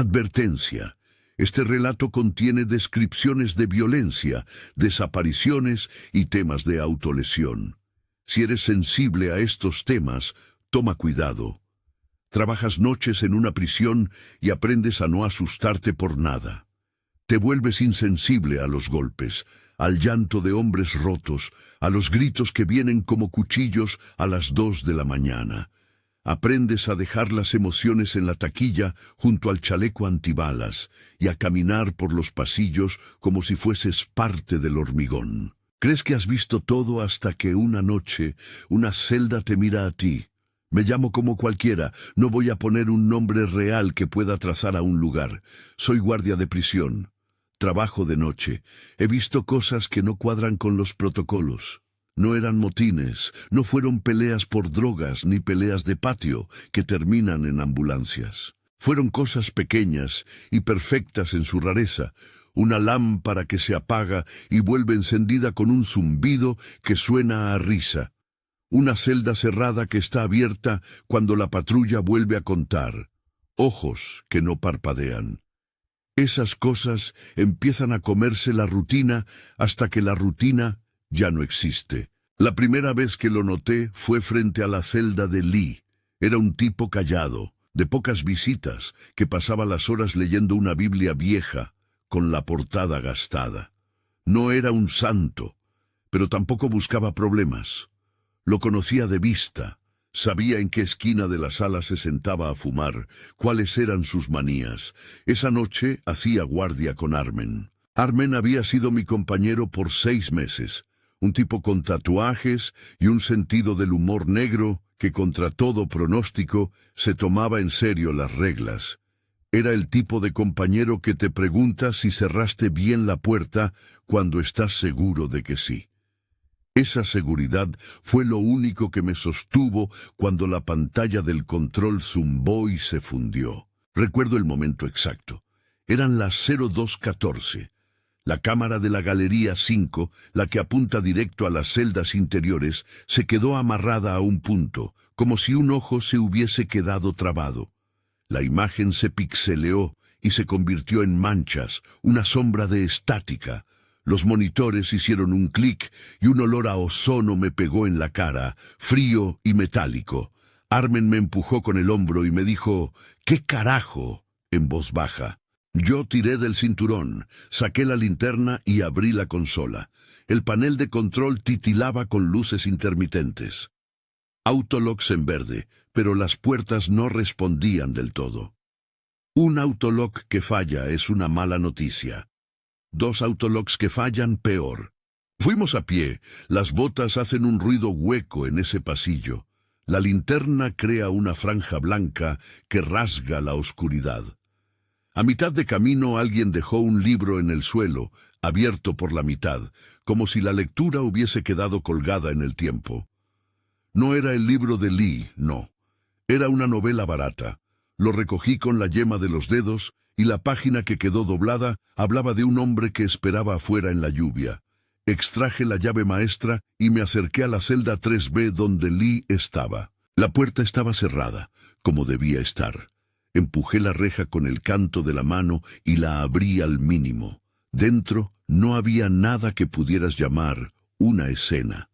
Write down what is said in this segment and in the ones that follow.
Advertencia. Este relato contiene descripciones de violencia, desapariciones y temas de autolesión. Si eres sensible a estos temas, toma cuidado. Trabajas noches en una prisión y aprendes a no asustarte por nada. Te vuelves insensible a los golpes, al llanto de hombres rotos, a los gritos que vienen como cuchillos a las 2 de la mañana. Aprendes a dejar las emociones en la taquilla junto al chaleco antibalas y a caminar por los pasillos como si fueses parte del hormigón. Crees que has visto todo hasta que una noche una celda te mira a ti. Me llamo como cualquiera, no voy a poner un nombre real que pueda trazar a un lugar. Soy guardia de prisión. Trabajo de noche. He visto cosas que no cuadran con los protocolos. No eran motines, no fueron peleas por drogas ni peleas de patio que terminan en ambulancias. Fueron cosas pequeñas y perfectas en su rareza. Una lámpara que se apaga y vuelve encendida con un zumbido que suena a risa. Una celda cerrada que está abierta cuando la patrulla vuelve a contar. Ojos que no parpadean. Esas cosas empiezan a comerse la rutina hasta que la rutina ya no existe. La primera vez que lo noté fue frente a la celda de Lee. Era un tipo callado, de pocas visitas, que pasaba las horas leyendo una Biblia vieja, con la portada gastada. No era un santo, pero tampoco buscaba problemas. Lo conocía de vista, sabía en qué esquina de la sala se sentaba a fumar, cuáles eran sus manías. Esa noche hacía guardia con Armen. Armen había sido mi compañero por 6 meses, un tipo con tatuajes y un sentido del humor negro que contra todo pronóstico se tomaba en serio las reglas. Era el tipo de compañero que te pregunta si cerraste bien la puerta cuando estás seguro de que sí. Esa seguridad fue lo único que me sostuvo cuando la pantalla del control zumbó y se fundió. Recuerdo el momento exacto. Eran las 02:14. La cámara de la Galería 5, la que apunta directo a las celdas interiores, se quedó amarrada a un punto, como si un ojo se hubiese quedado trabado. La imagen se pixeleó y se convirtió en manchas, una sombra de estática. Los monitores hicieron un clic y un olor a ozono me pegó en la cara, frío y metálico. Armen me empujó con el hombro y me dijo, «¿Qué carajo?», en voz baja. Yo tiré del cinturón, saqué la linterna y abrí la consola. El panel de control titilaba con luces intermitentes. Autolocks en verde, pero las puertas no respondían del todo. Un autolock que falla es una mala noticia. 2 autolocks que fallan, peor. Fuimos a pie, las botas hacen un ruido hueco en ese pasillo. La linterna crea una franja blanca que rasga la oscuridad. A mitad de camino alguien dejó un libro en el suelo, abierto por la mitad, como si la lectura hubiese quedado colgada en el tiempo. No era el libro de Lee, no. Era una novela barata. Lo recogí con la yema de los dedos y la página que quedó doblada hablaba de un hombre que esperaba afuera en la lluvia. Extraje la llave maestra y me acerqué a la celda 3B donde Lee estaba. La puerta estaba cerrada, como debía estar. Empujé la reja con el canto de la mano y la abrí al mínimo. Dentro no había nada que pudieras llamar una escena.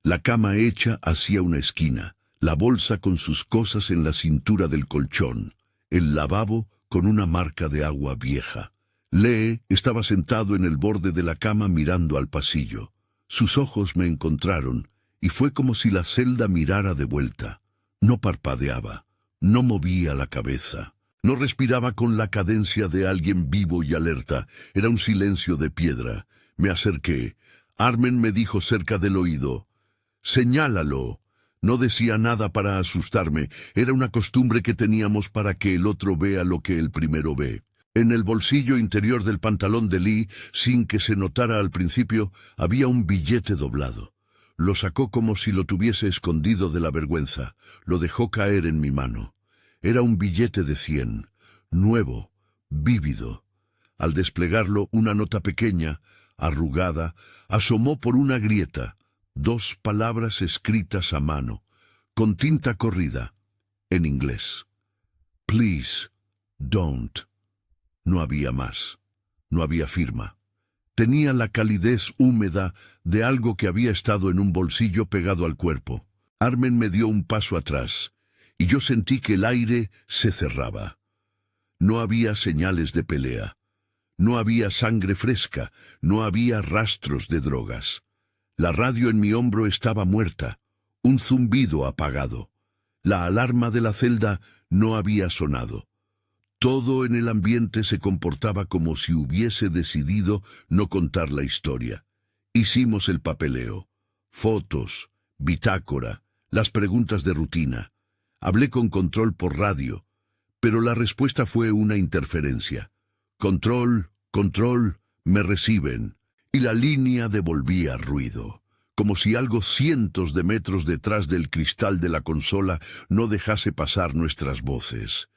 La cama hecha hacia una esquina, la bolsa con sus cosas en la cintura del colchón, el lavabo con una marca de agua vieja. Lee estaba sentado en el borde de la cama mirando al pasillo. Sus ojos me encontraron y fue como si la celda mirara de vuelta. No parpadeaba, no movía la cabeza, no respiraba con la cadencia de alguien vivo y alerta. Era un silencio de piedra. Me acerqué. Armen me dijo cerca del oído, «Señálalo». No decía nada para asustarme, era una costumbre que teníamos para que el otro vea lo que el primero ve. En el bolsillo interior del pantalón de Lee, sin que se notara al principio, había un billete doblado. Lo sacó como si lo tuviese escondido de la vergüenza. Lo dejó caer en mi mano. Era un billete de 100, nuevo, vívido. Al desplegarlo, una nota pequeña, arrugada, asomó por una grieta. 2 palabras escritas a mano, con tinta corrida, en inglés. «Please, don't». No había más. No había firma. Tenía la calidez húmeda de algo que había estado en un bolsillo pegado al cuerpo. Armen me dio un paso atrás, y yo sentí que el aire se cerraba. No había señales de pelea. No había sangre fresca. No había rastros de drogas. La radio en mi hombro estaba muerta. Un zumbido apagado. La alarma de la celda no había sonado. Todo en el ambiente se comportaba como si hubiese decidido no contar la historia. Hicimos el papeleo. Fotos, bitácora, las preguntas de rutina. Hablé con Control por radio, pero la respuesta fue una interferencia. Control, control, me reciben. Y la línea devolvía ruido, como si algo cientos de metros detrás del cristal de la consola no dejase pasar nuestras voces.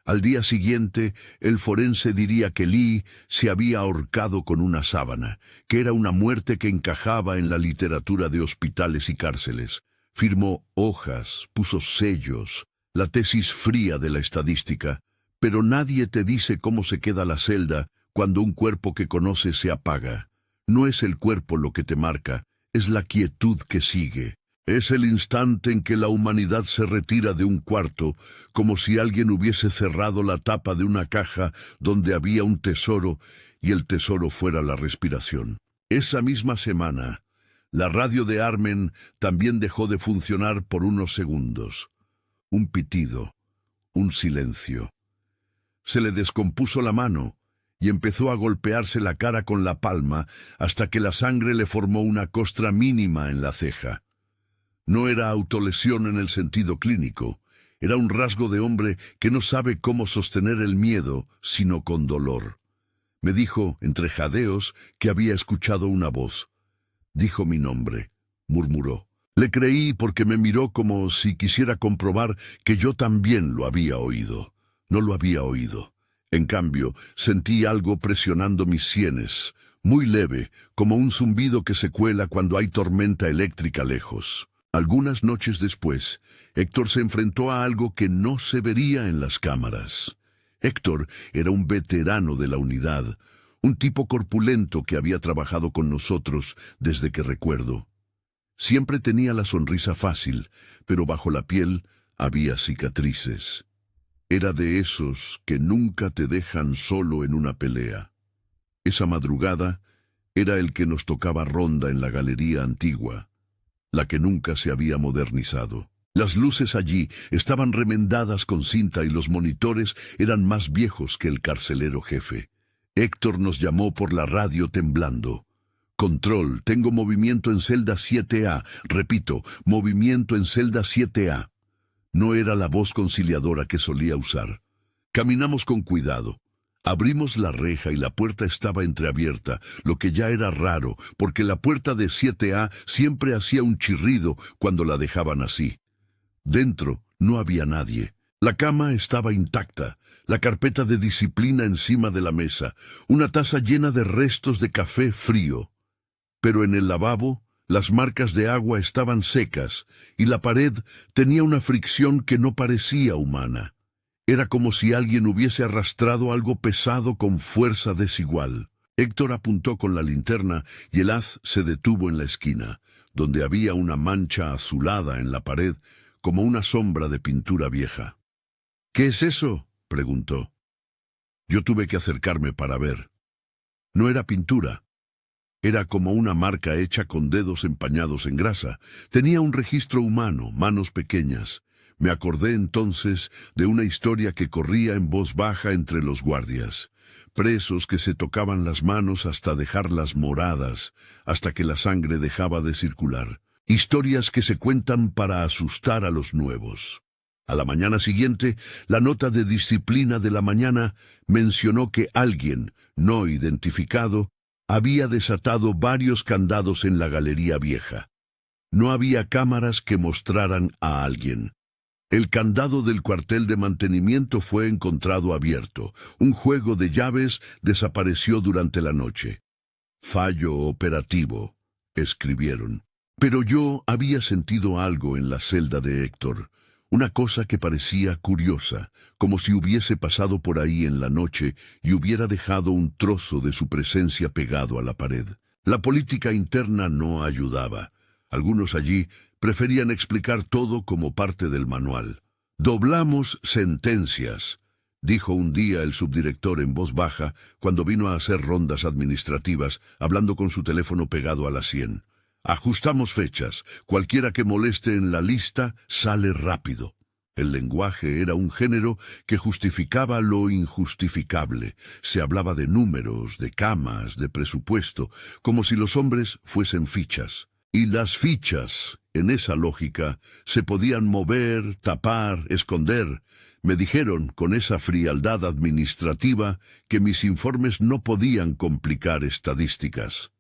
Al día siguiente, el forense diría que Lee se había ahorcado con una sábana, que era una muerte que encajaba en la literatura de hospitales y cárceles. Firmó hojas, puso sellos, la tesis fría de la estadística, pero nadie te dice cómo se queda la celda cuando un cuerpo que conoces se apaga. No es el cuerpo lo que te marca, es la quietud que sigue. Es el instante en que la humanidad se retira de un cuarto, como si alguien hubiese cerrado la tapa de una caja donde había un tesoro y el tesoro fuera la respiración. Esa misma semana, la radio de Armen también dejó de funcionar por unos segundos. Un pitido, un silencio. Se le descompuso la mano y empezó a golpearse la cara con la palma hasta que la sangre le formó una costra mínima en la ceja. No era autolesión en el sentido clínico, era un rasgo de hombre que no sabe cómo sostener el miedo, sino con dolor. Me dijo, entre jadeos, que había escuchado una voz. Dijo mi nombre, murmuró. Le creí porque me miró como si quisiera comprobar que yo también lo había oído. No lo había oído. En cambio, sentí algo presionando mis sienes, muy leve, como un zumbido que se cuela cuando hay tormenta eléctrica lejos. Algunas noches después, Héctor se enfrentó a algo que no se vería en las cámaras. Héctor era un veterano de la unidad, un tipo corpulento que había trabajado con nosotros desde que recuerdo. Siempre tenía la sonrisa fácil, pero bajo la piel había cicatrices. Era de esos que nunca te dejan solo en una pelea. Esa madrugada era el que nos tocaba ronda en la galería antigua, la que nunca se había modernizado. Las luces allí estaban remendadas con cinta y los monitores eran más viejos que el carcelero jefe. Héctor nos llamó por la radio temblando. Control, tengo movimiento en celda 7A. Repito, movimiento en celda 7A. No era la voz conciliadora que solía usar. Caminamos con cuidado. Abrimos la reja y la puerta estaba entreabierta, lo que ya era raro, porque la puerta de 7A siempre hacía un chirrido cuando la dejaban así. Dentro no había nadie. La cama estaba intacta, la carpeta de disciplina encima de la mesa, una taza llena de restos de café frío. Pero en el lavabo, las marcas de agua estaban secas y la pared tenía una fricción que no parecía humana. Era como si alguien hubiese arrastrado algo pesado con fuerza desigual. Héctor apuntó con la linterna y el haz se detuvo en la esquina, donde había una mancha azulada en la pared, como una sombra de pintura vieja. «¿Qué es eso?», preguntó. Yo tuve que acercarme para ver. No era pintura. Era como una marca hecha con dedos empañados en grasa. Tenía un registro humano, manos pequeñas. Me acordé entonces de una historia que corría en voz baja entre los guardias. Presos que se tocaban las manos hasta dejarlas moradas, hasta que la sangre dejaba de circular. Historias que se cuentan para asustar a los nuevos. A la mañana siguiente, la nota de disciplina de la mañana mencionó que alguien, no identificado, había desatado varios candados en la galería vieja. No había cámaras que mostraran a alguien. El candado del cuartel de mantenimiento fue encontrado abierto. Un juego de llaves desapareció durante la noche. «Fallo operativo», escribieron. Pero yo había sentido algo en la celda de Héctor. Una cosa que parecía curiosa, como si hubiese pasado por ahí en la noche y hubiera dejado un trozo de su presencia pegado a la pared. La política interna no ayudaba. Algunos allí preferían explicar todo como parte del manual. «Doblamos sentencias», dijo un día el subdirector en voz baja cuando vino a hacer rondas administrativas, hablando con su teléfono pegado a la sien. «Ajustamos fechas. Cualquiera que moleste en la lista sale rápido». El lenguaje era un género que justificaba lo injustificable. Se hablaba de números, de camas, de presupuesto, como si los hombres fuesen fichas. Y las fichas, en esa lógica, se podían mover, tapar, esconder. Me dijeron, con esa frialdad administrativa, que mis informes no podían complicar estadísticas.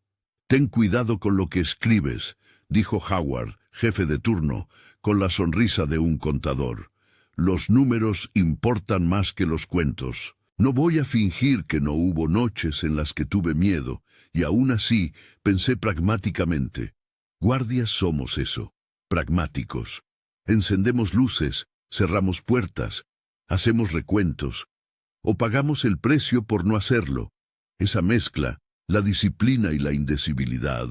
«Ten cuidado con lo que escribes», dijo Howard, jefe de turno, con la sonrisa de un contador. «Los números importan más que los cuentos. No voy a fingir que no hubo noches en las que tuve miedo, y aún así pensé pragmáticamente. Guardias somos eso, pragmáticos. Encendemos luces, cerramos puertas, hacemos recuentos, o pagamos el precio por no hacerlo. Esa mezcla, la disciplina y la indecibilidad,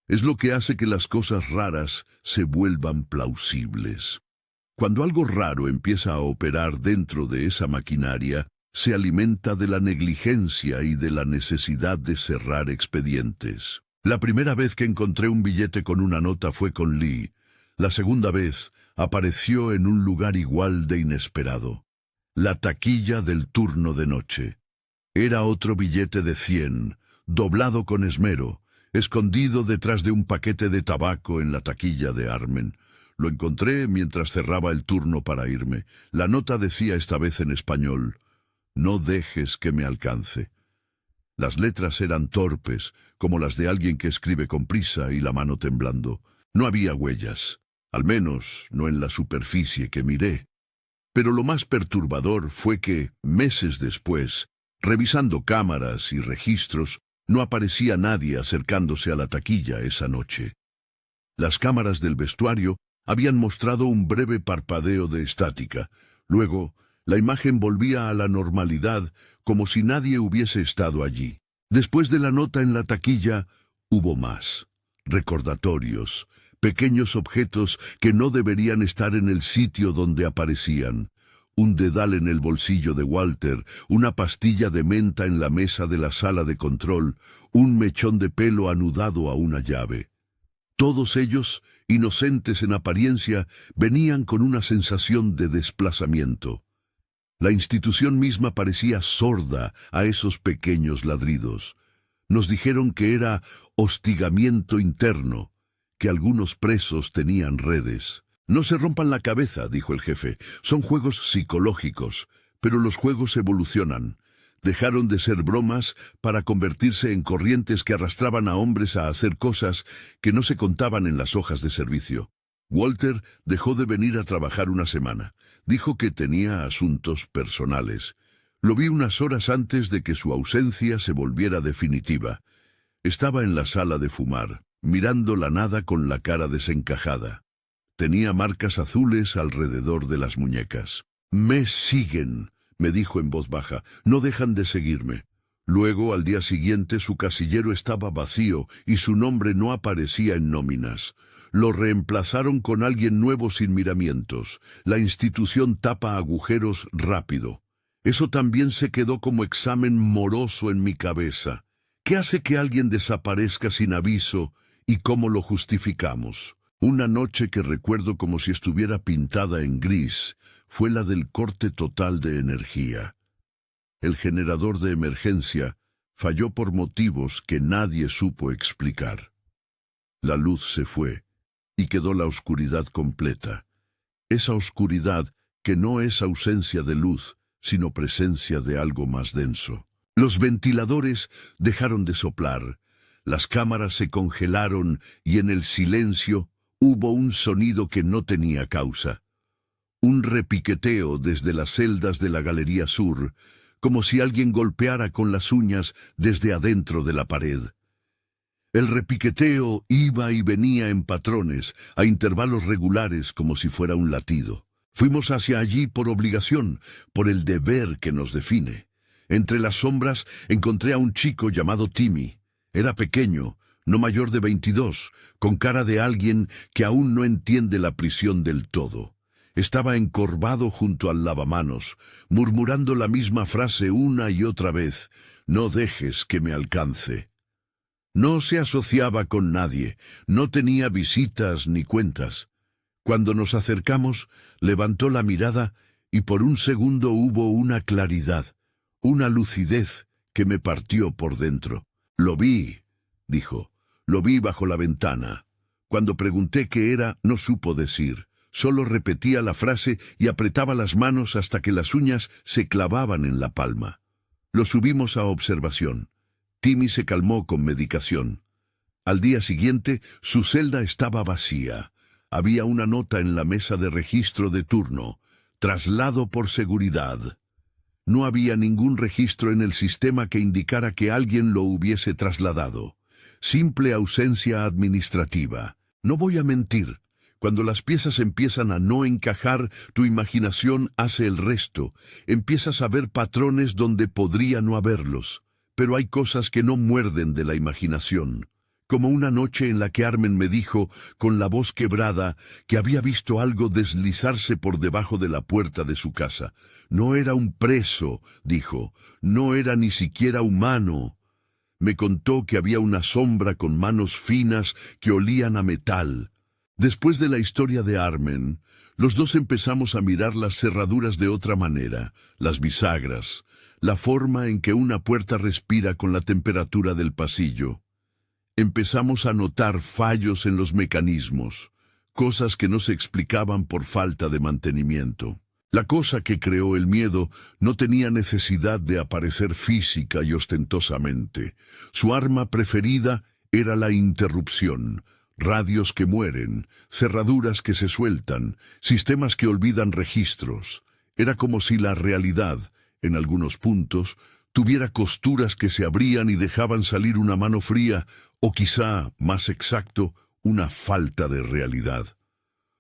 es lo que hace que las cosas raras se vuelvan plausibles. Cuando algo raro empieza a operar dentro de esa maquinaria, se alimenta de la negligencia y de la necesidad de cerrar expedientes. La primera vez que encontré un billete con una nota fue con Lee. La segunda vez apareció en un lugar igual de inesperado. La taquilla del turno de noche. Era otro billete de 100, doblado con esmero, escondido detrás de un paquete de tabaco en la taquilla de Armen. Lo encontré mientras cerraba el turno para irme. La nota decía esta vez en español: «No dejes que me alcance». Las letras eran torpes, como las de alguien que escribe con prisa y la mano temblando. No había huellas, al menos no en la superficie que miré. Pero lo más perturbador fue que, meses después, revisando cámaras y registros, no aparecía nadie acercándose a la taquilla esa noche. Las cámaras del vestuario habían mostrado un breve parpadeo de estática. Luego, la imagen volvía a la normalidad, como si nadie hubiese estado allí. Después de la nota en la taquilla, hubo más. Recordatorios, pequeños objetos que no deberían estar en el sitio donde aparecían. Un dedal en el bolsillo de Walter, una pastilla de menta en la mesa de la sala de control, un mechón de pelo anudado a una llave. Todos ellos, inocentes en apariencia, venían con una sensación de desplazamiento. La institución misma parecía sorda a esos pequeños ladridos. Nos dijeron que era hostigamiento interno, que algunos presos tenían redes. «No se rompan la cabeza», dijo el jefe. «Son juegos psicológicos, pero los juegos evolucionan. Dejaron de ser bromas para convertirse en corrientes que arrastraban a hombres a hacer cosas que no se contaban en las hojas de servicio». Walter dejó de venir a trabajar una semana. Dijo que tenía asuntos personales. Lo vi unas horas antes de que su ausencia se volviera definitiva. Estaba en la sala de fumar, mirando la nada con la cara desencajada. Tenía marcas azules alrededor de las muñecas. «Me siguen», me dijo en voz baja. «No dejan de seguirme». Luego, al día siguiente, su casillero estaba vacío y su nombre no aparecía en nóminas. Lo reemplazaron con alguien nuevo sin miramientos. La institución tapa agujeros rápido. Eso también se quedó como examen moroso en mi cabeza. ¿Qué hace que alguien desaparezca sin aviso y cómo lo justificamos? Una noche que recuerdo como si estuviera pintada en gris fue la del corte total de energía. El generador de emergencia falló por motivos que nadie supo explicar. La luz se fue y quedó la oscuridad completa. Esa oscuridad que no es ausencia de luz, sino presencia de algo más denso. Los ventiladores dejaron de soplar, las cámaras se congelaron y en el silencio hubo un sonido que no tenía causa. Un repiqueteo desde las celdas de la Galería Sur, como si alguien golpeara con las uñas desde adentro de la pared. El repiqueteo iba y venía en patrones, a intervalos regulares como si fuera un latido. Fuimos hacia allí por obligación, por el deber que nos define. Entre las sombras encontré a un chico llamado Timmy. Era pequeño, no mayor de 22, con cara de alguien que aún no entiende la prisión del todo. Estaba encorvado junto al lavamanos, murmurando la misma frase una y otra vez: «No dejes que me alcance». No se asociaba con nadie, no tenía visitas ni cuentas. Cuando nos acercamos, levantó la mirada y por un segundo hubo una claridad, una lucidez que me partió por dentro. «Lo vi», dijo, «lo vi bajo la ventana». Cuando pregunté qué era, no supo decir. Solo repetía la frase y apretaba las manos hasta que las uñas se clavaban en la palma. Lo subimos a observación. Timmy se calmó con medicación. Al día siguiente, su celda estaba vacía. Había una nota en la mesa de registro de turno: «Traslado por seguridad». No había ningún registro en el sistema que indicara que alguien lo hubiese trasladado. Simple ausencia administrativa. No voy a mentir. Cuando las piezas empiezan a no encajar, tu imaginación hace el resto. Empiezas a ver patrones donde podría no haberlos. Pero hay cosas que no muerden de la imaginación. Como una noche en la que Armen me dijo, con la voz quebrada, que había visto algo deslizarse por debajo de la puerta de su casa. No era un preso, dijo, no era ni siquiera humano. Me contó que había una sombra con manos finas que olían a metal. Después de la historia de Armen, los dos empezamos a mirar las cerraduras de otra manera, las bisagras, la forma en que una puerta respira con la temperatura del pasillo. Empezamos a notar fallos en los mecanismos, cosas que no se explicaban por falta de mantenimiento. La cosa que creó el miedo no tenía necesidad de aparecer física y ostentosamente. Su arma preferida era la interrupción. Radios que mueren, cerraduras que se sueltan, sistemas que olvidan registros. Era como si la realidad, en algunos puntos, tuviera costuras que se abrían y dejaban salir una mano fría, o quizá, más exacto, una falta de realidad.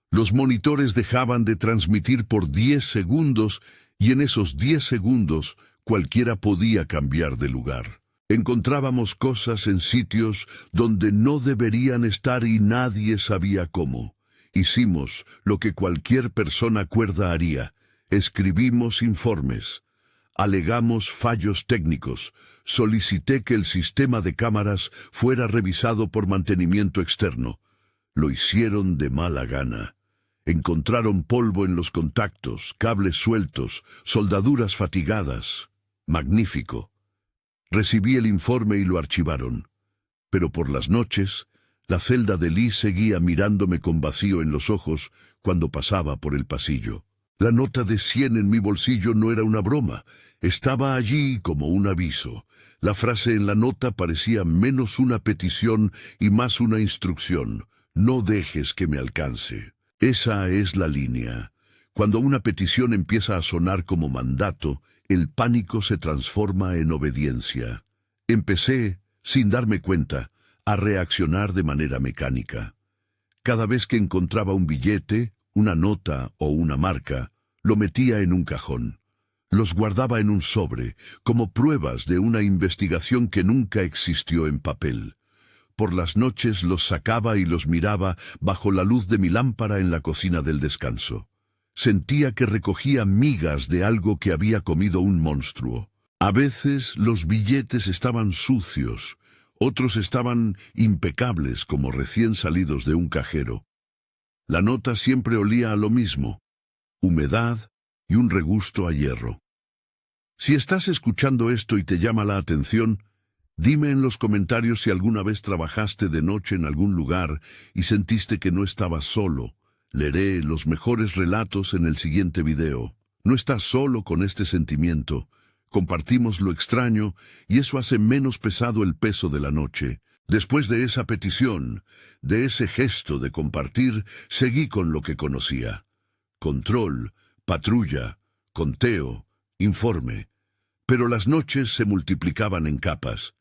Los monitores dejaban de transmitir por 10 segundos y en esos 10 segundos cualquiera podía cambiar de lugar. Encontrábamos cosas en sitios donde no deberían estar y nadie sabía cómo. Hicimos lo que cualquier persona cuerda haría. Escribimos informes. Alegamos fallos técnicos. Solicité que el sistema de cámaras fuera revisado por mantenimiento externo. Lo hicieron de mala gana. Encontraron polvo en los contactos, cables sueltos, soldaduras fatigadas. Magnífico. Recibí el informe y lo archivaron. Pero por las noches, la celda de Lee seguía mirándome con vacío en los ojos cuando pasaba por el pasillo. La nota de 100 en mi bolsillo no era una broma, estaba allí como un aviso. La frase en la nota parecía menos una petición y más una instrucción: «No dejes que me alcance». Esa es la línea. Cuando una petición empieza a sonar como mandato, el pánico se transforma en obediencia. Empecé, sin darme cuenta, a reaccionar de manera mecánica. Cada vez que encontraba un billete, una nota o una marca, lo metía en un cajón. Los guardaba en un sobre, como pruebas de una investigación que nunca existió en papel. Por las noches los sacaba y los miraba bajo la luz de mi lámpara en la cocina del descanso. Sentía que recogía migas de algo que había comido un monstruo. A veces los billetes estaban sucios, otros estaban impecables como recién salidos de un cajero. La nota siempre olía a lo mismo: humedad y un regusto a hierro. Si estás escuchando esto y te llama la atención, dime en los comentarios si alguna vez trabajaste de noche en algún lugar y sentiste que no estabas solo. Leeré los mejores relatos en el siguiente video. No estás solo con este sentimiento. Compartimos lo extraño y eso hace menos pesado el peso de la noche. Después de esa petición, de ese gesto de compartir, seguí con lo que conocía. Control, patrulla, conteo, informe. Pero las noches se multiplicaban en capas.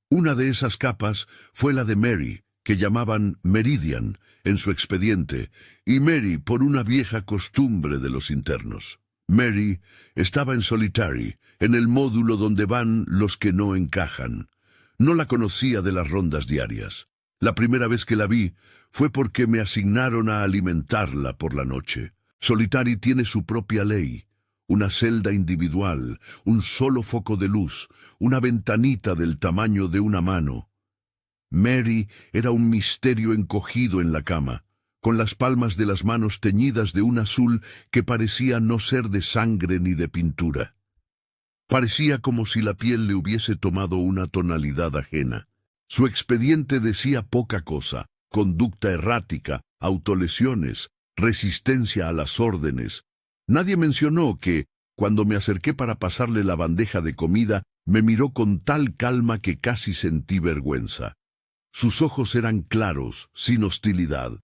Una de esas capas fue la de Mary, que llamaban Meridian en su expediente, y Mary por una vieja costumbre de los internos. Mary estaba en Solitary, en el módulo donde van los que no encajan. No la conocía de las rondas diarias. La primera vez que la vi fue porque me asignaron a alimentarla por la noche. Solitary tiene su propia ley. Una celda individual, un solo foco de luz, una ventanita del tamaño de una mano. Mary era un misterio encogido en la cama, con las palmas de las manos teñidas de un azul que parecía no ser de sangre ni de pintura. Parecía como si la piel le hubiese tomado una tonalidad ajena. Su expediente decía poca cosa: conducta errática, autolesiones, resistencia a las órdenes. Nadie mencionó que, cuando me acerqué para pasarle la bandeja de comida, me miró con tal calma que casi sentí vergüenza. Sus ojos eran claros, sin hostilidad.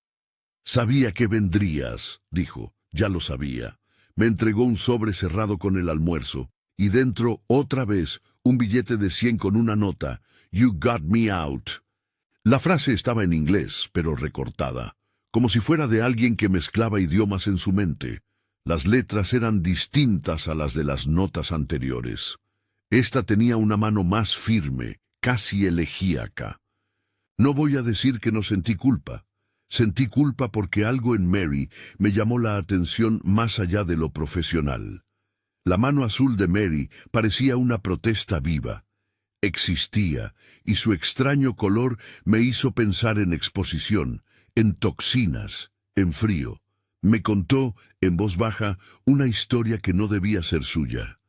«Sabía que vendrías», dijo. «Ya lo sabía». Me entregó un sobre cerrado con el almuerzo, y dentro, otra vez, un billete de 100 con una nota: «You got me out». La frase estaba en inglés, pero recortada, como si fuera de alguien que mezclaba idiomas en su mente. Las letras eran distintas a las de las notas anteriores. Esta tenía una mano más firme, casi elegíaca. No voy a decir que no sentí culpa. Sentí culpa porque algo en Mary me llamó la atención más allá de lo profesional. La mano azul de Mary parecía una protesta viva. Existía, y su extraño color me hizo pensar en exposición, en toxinas, en frío. Me contó, en voz baja, una historia que no debía ser suya.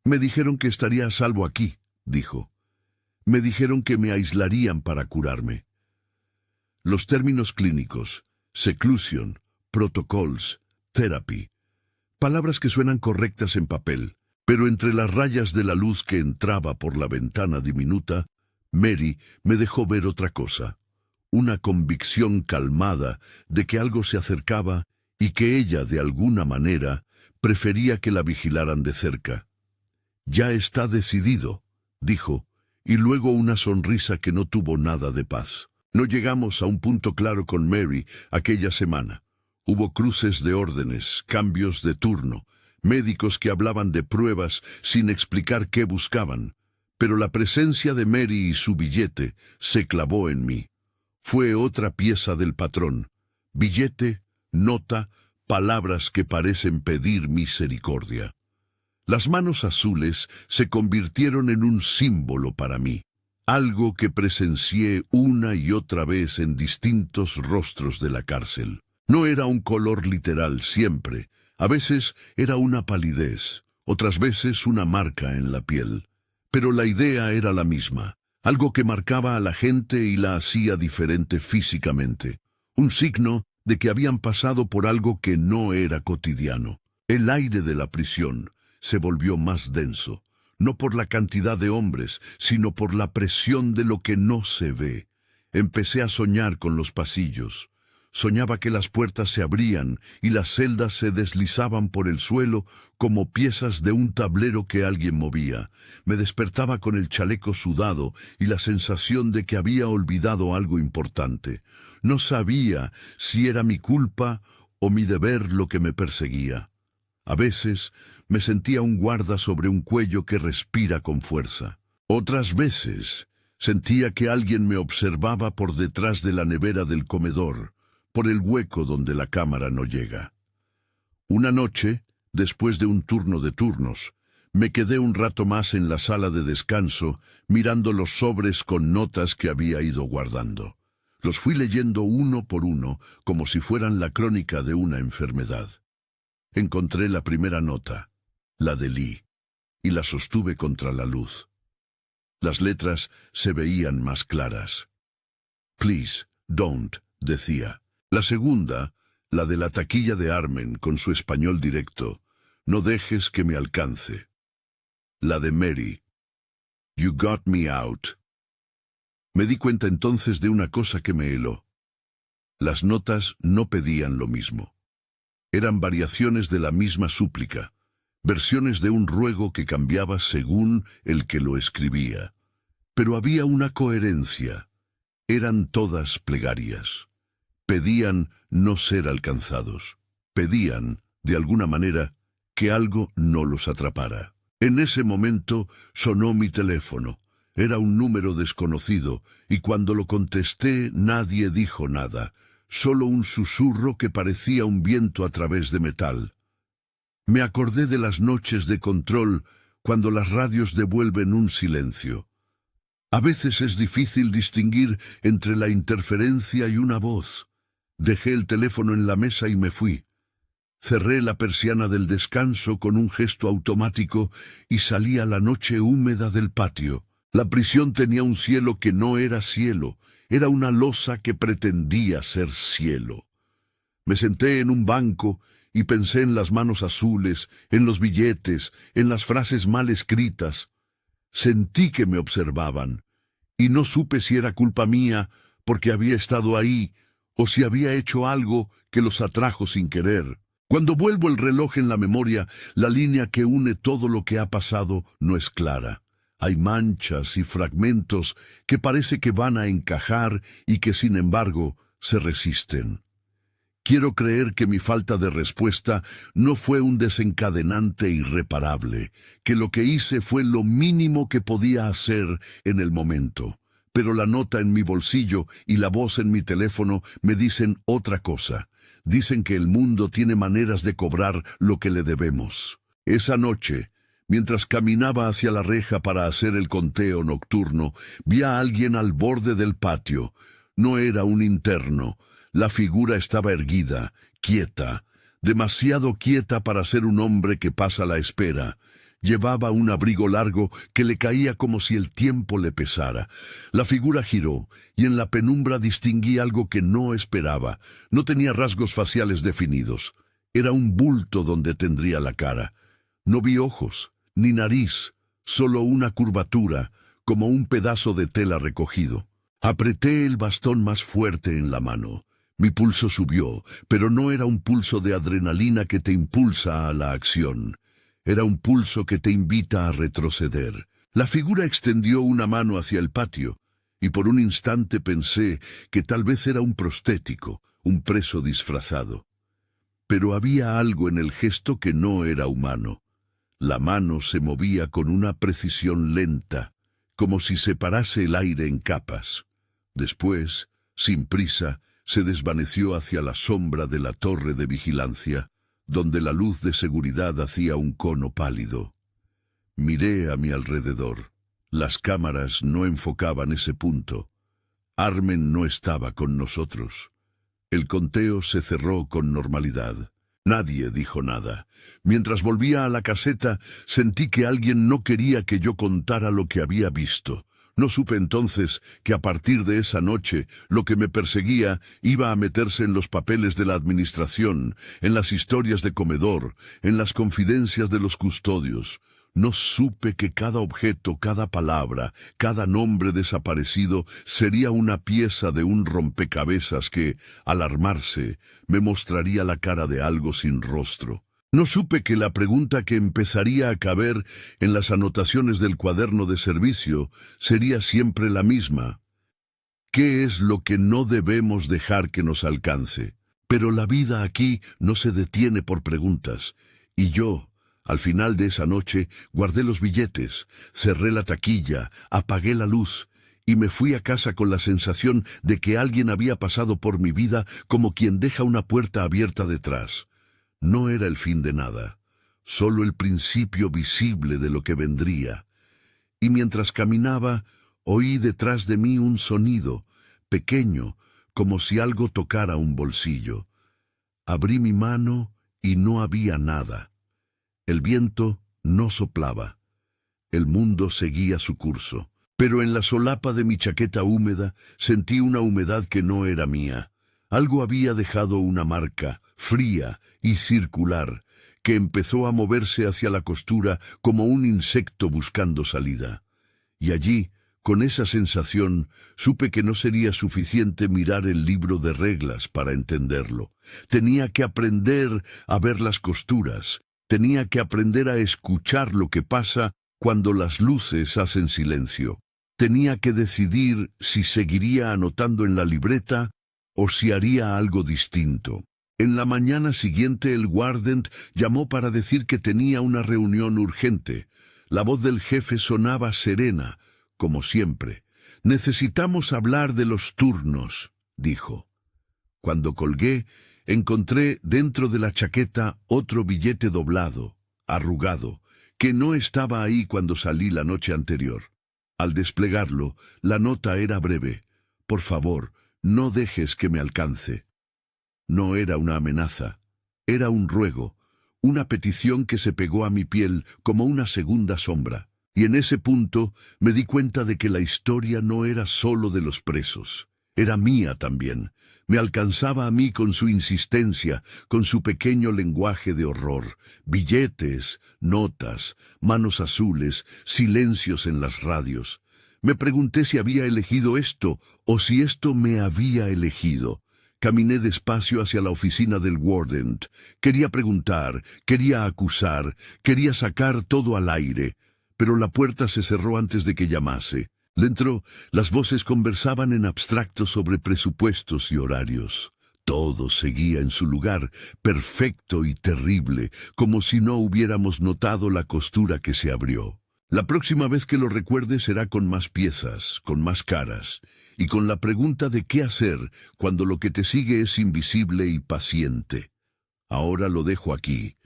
«Me dijeron que estaría a salvo aquí», dijo. «Me dijeron que me aislarían para curarme». Los términos clínicos: seclusion, protocols, therapy. Palabras que suenan correctas en papel, pero entre las rayas de la luz que entraba por la ventana diminuta, Mary me dejó ver otra cosa. Una convicción calmada de que algo se acercaba y que ella, de alguna manera, prefería que la vigilaran de cerca. «Ya está decidido», dijo, y luego una sonrisa que no tuvo nada de paz. No llegamos a un punto claro con Mary aquella semana. Hubo cruces de órdenes, cambios de turno, médicos que hablaban de pruebas sin explicar qué buscaban, pero la presencia de Mary y su billete se clavó en mí. Fue otra pieza del patrón: billete, nota, palabras que parecen pedir misericordia. Las manos azules se convirtieron en un símbolo para mí, algo que presencié una y otra vez en distintos rostros de la cárcel. No era un color literal siempre, a veces era una palidez, otras veces una marca en la piel. Pero la idea era la misma, algo que marcaba a la gente y la hacía diferente físicamente, un signo de que habían pasado por algo que no era cotidiano. El aire de la prisión se volvió más denso, no por la cantidad de hombres, sino por la presión de lo que no se ve. Empecé a soñar con los pasillos. Soñaba que las puertas se abrían y las celdas se deslizaban por el suelo como piezas de un tablero que alguien movía. Me despertaba con el chaleco sudado y la sensación de que había olvidado algo importante. No sabía si era mi culpa o mi deber lo que me perseguía. A veces me sentía un guarda sobre un cuello que respira con fuerza. Otras veces sentía que alguien me observaba por detrás de la nevera del comedor, por el hueco donde la cámara no llega. Una noche, después de un turno de turnos, me quedé un rato más en la sala de descanso, mirando los sobres con notas que había ido guardando. Los fui leyendo uno por uno, como si fueran la crónica de una enfermedad. Encontré la primera nota, la de Lee, y la sostuve contra la luz. Las letras se veían más claras. «Please, don't», decía. La segunda, la de la taquilla de Armen con su español directo: «No dejes que me alcance». La de Mary: «You got me out». Me di cuenta entonces de una cosa que me heló. Las notas no pedían lo mismo. Eran variaciones de la misma súplica, versiones de un ruego que cambiaba según el que lo escribía. Pero había una coherencia. Eran todas plegarias. Pedían no ser alcanzados. Pedían, de alguna manera, que algo no los atrapara. En ese momento sonó mi teléfono. Era un número desconocido, y cuando lo contesté nadie dijo nada, solo un susurro que parecía un viento a través de metal. Me acordé de las noches de control, cuando las radios devuelven un silencio. A veces es difícil distinguir entre la interferencia y una voz. Dejé el teléfono en la mesa y me fui. Cerré la persiana del descanso con un gesto automático y salí a la noche húmeda del patio. La prisión tenía un cielo que no era cielo, era una losa que pretendía ser cielo. Me senté en un banco y pensé en las manos azules, en los billetes, en las frases mal escritas. Sentí que me observaban, y no supe si era culpa mía porque había estado ahí, o si había hecho algo que los atrajo sin querer. Cuando vuelvo el reloj en la memoria, la línea que une todo lo que ha pasado no es clara. Hay manchas y fragmentos que parece que van a encajar y que sin embargo se resisten. Quiero creer que mi falta de respuesta no fue un desencadenante irreparable, que lo que hice fue lo mínimo que podía hacer en el momento. Pero la nota en mi bolsillo y la voz en mi teléfono me dicen otra cosa. Dicen que el mundo tiene maneras de cobrar lo que le debemos. Esa noche, mientras caminaba hacia la reja para hacer el conteo nocturno, vi a alguien al borde del patio. No era un interno. La figura estaba erguida, quieta, demasiado quieta para ser un hombre que pasa la espera. Llevaba un abrigo largo que le caía como si el tiempo le pesara. La figura giró, y en la penumbra distinguí algo que no esperaba. No tenía rasgos faciales definidos. Era un bulto donde tendría la cara. No vi ojos, ni nariz, solo una curvatura, como un pedazo de tela recogido. Apreté el bastón más fuerte en la mano. Mi pulso subió, pero no era un pulso de adrenalina que te impulsa a la acción. Era un pulso que te invita a retroceder. La figura extendió una mano hacia el patio, y por un instante pensé que tal vez era un prostético, un preso disfrazado. Pero había algo en el gesto que no era humano. La mano se movía con una precisión lenta, como si separase el aire en capas. Después, sin prisa, se desvaneció hacia la sombra de la torre de vigilancia, donde la luz de seguridad hacía un cono pálido. Miré a mi alrededor. Las cámaras no enfocaban ese punto. Armen no estaba con nosotros. El conteo se cerró con normalidad. Nadie dijo nada. Mientras volvía a la caseta, sentí que alguien no quería que yo contara lo que había visto. No supe entonces que a partir de esa noche lo que me perseguía iba a meterse en los papeles de la administración, en las historias de comedor, en las confidencias de los custodios. No supe que cada objeto, cada palabra, cada nombre desaparecido sería una pieza de un rompecabezas que, al armarse, me mostraría la cara de algo sin rostro. No supe que la pregunta que empezaría a caber en las anotaciones del cuaderno de servicio sería siempre la misma. ¿Qué es lo que no debemos dejar que nos alcance? Pero la vida aquí no se detiene por preguntas, y yo, al final de esa noche, guardé los billetes, cerré la taquilla, apagué la luz, y me fui a casa con la sensación de que alguien había pasado por mi vida como quien deja una puerta abierta detrás. No era el fin de nada, solo el principio visible de lo que vendría. Y mientras caminaba, oí detrás de mí un sonido, pequeño, como si algo tocara un bolsillo. Abrí mi mano y no había nada. El viento no soplaba. El mundo seguía su curso. Pero en la solapa de mi chaqueta húmeda sentí una humedad que no era mía. Algo había dejado una marca, fría y circular, que empezó a moverse hacia la costura como un insecto buscando salida. Y allí, con esa sensación, supe que no sería suficiente mirar el libro de reglas para entenderlo. Tenía que aprender a ver las costuras, tenía que aprender a escuchar lo que pasa cuando las luces hacen silencio. Tenía que decidir si seguiría anotando en la libreta o si haría algo distinto. En la mañana siguiente el Wardent llamó para decir que tenía una reunión urgente. La voz del jefe sonaba serena, como siempre. «Necesitamos hablar de los turnos», dijo. Cuando colgué, encontré dentro de la chaqueta otro billete doblado, arrugado, que no estaba ahí cuando salí la noche anterior. Al desplegarlo, la nota era breve. «Por favor, no dejes que me alcance». No era una amenaza, era un ruego, una petición que se pegó a mi piel como una segunda sombra. Y en ese punto me di cuenta de que la historia no era solo de los presos, era mía también. Me alcanzaba a mí con su insistencia, con su pequeño lenguaje de horror, billetes, notas, manos azules, silencios en las radios. Me pregunté si había elegido esto o si esto me había elegido. Caminé despacio hacia la oficina del Wardent. Quería preguntar, quería acusar, quería sacar todo al aire, pero la puerta se cerró antes de que llamase. Dentro, las voces conversaban en abstracto sobre presupuestos y horarios. Todo seguía en su lugar, perfecto y terrible, como si no hubiéramos notado la costura que se abrió. La próxima vez que lo recuerde será con más piezas, con más caras, y con la pregunta de qué hacer cuando lo que te sigue es invisible y paciente. Ahora lo dejo aquí,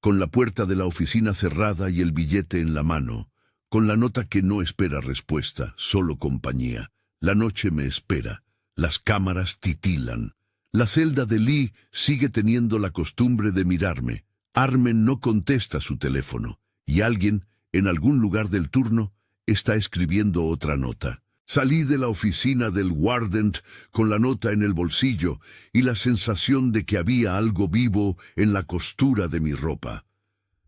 con la puerta de la oficina cerrada y el billete en la mano, con la nota que no espera respuesta, solo compañía. La noche me espera, las cámaras titilan. La celda de Lee sigue teniendo la costumbre de mirarme. Armen no contesta su teléfono, y alguien, en algún lugar del turno, está escribiendo otra nota. Salí de la oficina del Wardent con la nota en el bolsillo y la sensación de que había algo vivo en la costura de mi ropa.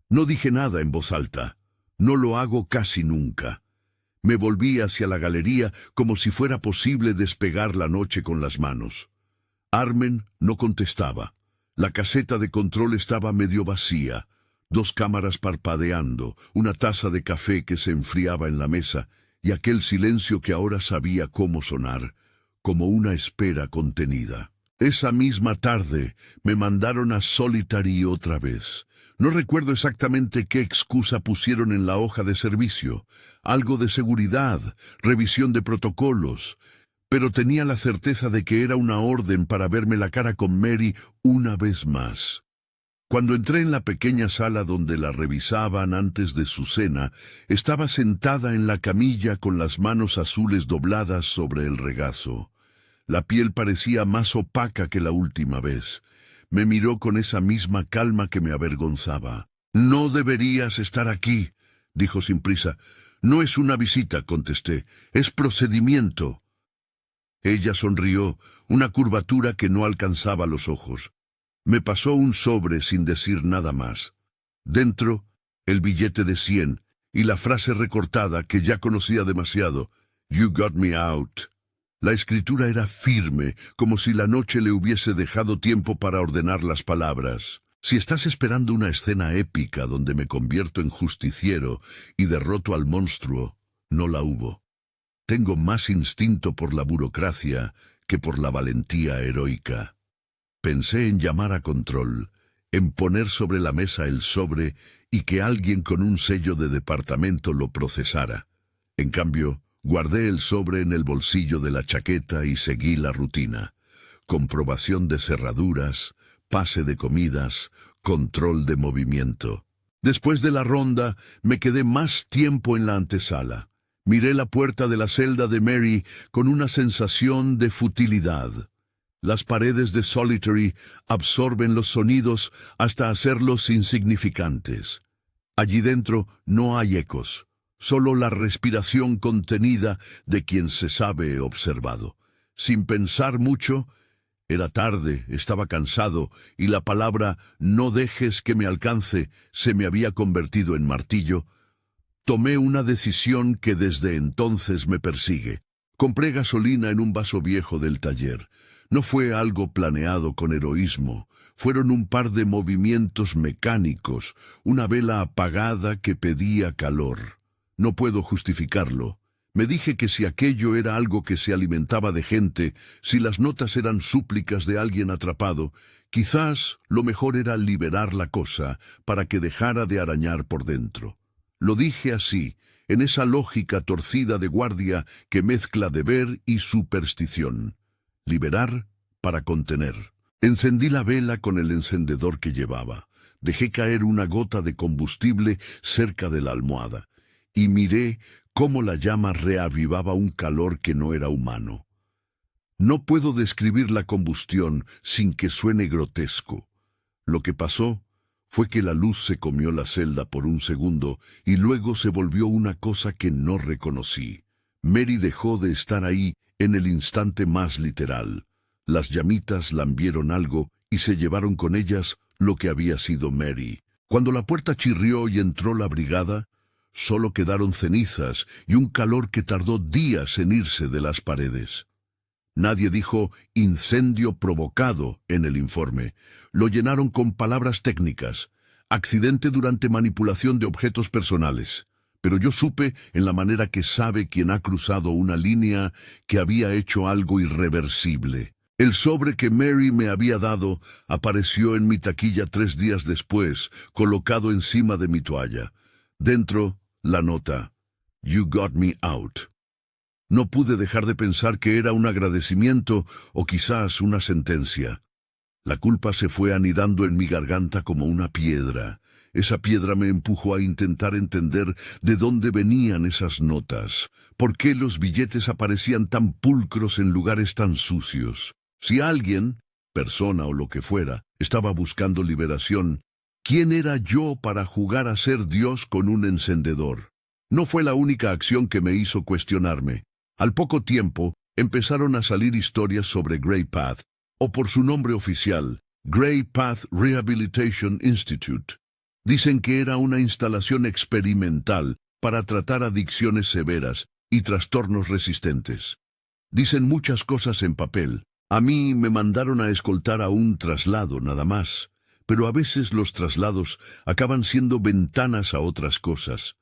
No dije nada en voz alta. No lo hago casi nunca. Me volví hacia la galería como si fuera posible despegar la noche con las manos. Armen no contestaba. La caseta de control estaba medio vacía. 2 cámaras parpadeando, una taza de café que se enfriaba en la mesa y aquel silencio que ahora sabía cómo sonar, como una espera contenida. Esa misma tarde me mandaron a Solitary otra vez. No recuerdo exactamente qué excusa pusieron en la hoja de servicio, algo de seguridad, revisión de protocolos, pero tenía la certeza de que era una orden para verme la cara con Mary una vez más. Cuando entré en la pequeña sala donde la revisaban antes de su cena, estaba sentada en la camilla con las manos azules dobladas sobre el regazo. La piel parecía más opaca que la última vez. Me miró con esa misma calma que me avergonzaba. «No deberías estar aquí», dijo sin prisa. «No es una visita», contesté. «Es procedimiento». Ella sonrió, una curvatura que no alcanzaba los ojos. Me pasó un sobre sin decir nada más. Dentro, el billete de 100 y la frase recortada que ya conocía demasiado. «You got me out». La escritura era firme, como si la noche le hubiese dejado tiempo para ordenar las palabras. Si estás esperando una escena épica donde me convierto en justiciero y derroto al monstruo, no la hubo. Tengo más instinto por la burocracia que por la valentía heroica. Pensé en llamar a control, en poner sobre la mesa el sobre y que alguien con un sello de departamento lo procesara. En cambio, guardé el sobre en el bolsillo de la chaqueta y seguí la rutina. Comprobación de cerraduras, pase de comidas, control de movimiento. Después de la ronda, me quedé más tiempo en la antesala. Miré la puerta de la celda de Mary con una sensación de futilidad. Las paredes de Solitary absorben los sonidos hasta hacerlos insignificantes. Allí dentro no hay ecos, solo la respiración contenida de quien se sabe observado. Sin pensar mucho, era tarde, estaba cansado, y la palabra «no dejes que me alcance» se me había convertido en martillo. Tomé una decisión que desde entonces me persigue. Compré gasolina en un vaso viejo del taller. No fue algo planeado con heroísmo. Fueron un par de movimientos mecánicos, una vela apagada que pedía calor. No puedo justificarlo. Me dije que si aquello era algo que se alimentaba de gente, si las notas eran súplicas de alguien atrapado, quizás lo mejor era liberar la cosa para que dejara de arañar por dentro. Lo dije así, en esa lógica torcida de guardia que mezcla deber y superstición. Liberar para contener. Encendí la vela con el encendedor que llevaba. Dejé caer una gota de combustible cerca de la almohada, y miré cómo la llama reavivaba un calor que no era humano. No puedo describir la combustión sin que suene grotesco. Lo que pasó fue que la luz se comió la celda por un segundo y luego se volvió una cosa que no reconocí. Mary dejó de estar ahí en el instante más literal. Las llamitas lambieron algo y se llevaron con ellas lo que había sido Mary. Cuando la puerta chirrió y entró la brigada, solo quedaron cenizas y un calor que tardó días en irse de las paredes. Nadie dijo incendio provocado en el informe. Lo llenaron con palabras técnicas. Accidente durante manipulación de objetos personales. Pero yo supe, en la manera que sabe quien ha cruzado una línea, que había hecho algo irreversible. El sobre que Mary me había dado apareció en mi taquilla 3 días después, colocado encima de mi toalla. Dentro, la nota: "You got me out". No pude dejar de pensar que era un agradecimiento o quizás una sentencia. La culpa se fue anidando en mi garganta como una piedra. Esa piedra me empujó a intentar entender de dónde venían esas notas. ¿Por qué los billetes aparecían tan pulcros en lugares tan sucios? Si alguien, persona o lo que fuera, estaba buscando liberación, ¿quién era yo para jugar a ser Dios con un encendedor? No fue la única acción que me hizo cuestionarme. Al poco tiempo, empezaron a salir historias sobre Gray Path, o por su nombre oficial, Gray Path Rehabilitation Institute. Dicen que era una instalación experimental para tratar adicciones severas y trastornos resistentes. Dicen muchas cosas en papel. A mí me mandaron a escoltar a un traslado nada más, pero a veces los traslados acaban siendo ventanas a otras cosas.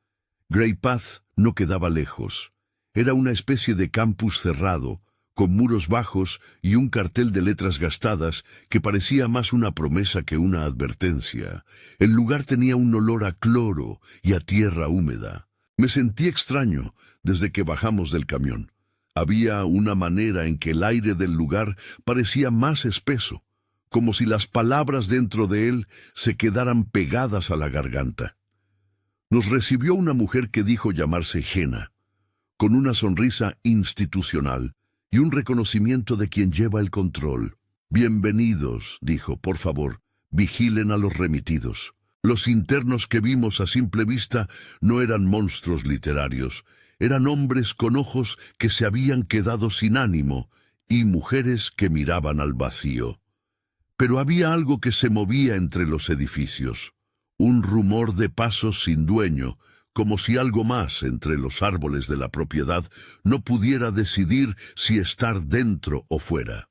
Gray Path no quedaba lejos. Era una especie de campus cerrado, con muros bajos y un cartel de letras gastadas que parecía más una promesa que una advertencia. El lugar tenía un olor a cloro y a tierra húmeda. Me sentí extraño desde que bajamos del camión. Había una manera en que el aire del lugar parecía más espeso, como si las palabras dentro de él se quedaran pegadas a la garganta. Nos recibió una mujer que dijo llamarse Jenna, con una sonrisa institucional y un reconocimiento de quien lleva el control. «Bienvenidos», dijo, «por favor, vigilen a los remitidos». Los internos que vimos a simple vista no eran monstruos literarios, eran hombres con ojos que se habían quedado sin ánimo y mujeres que miraban al vacío. Pero había algo que se movía entre los edificios, un rumor de pasos sin dueño, como si algo más entre los árboles de la propiedad no pudiera decidir si estar dentro o fuera.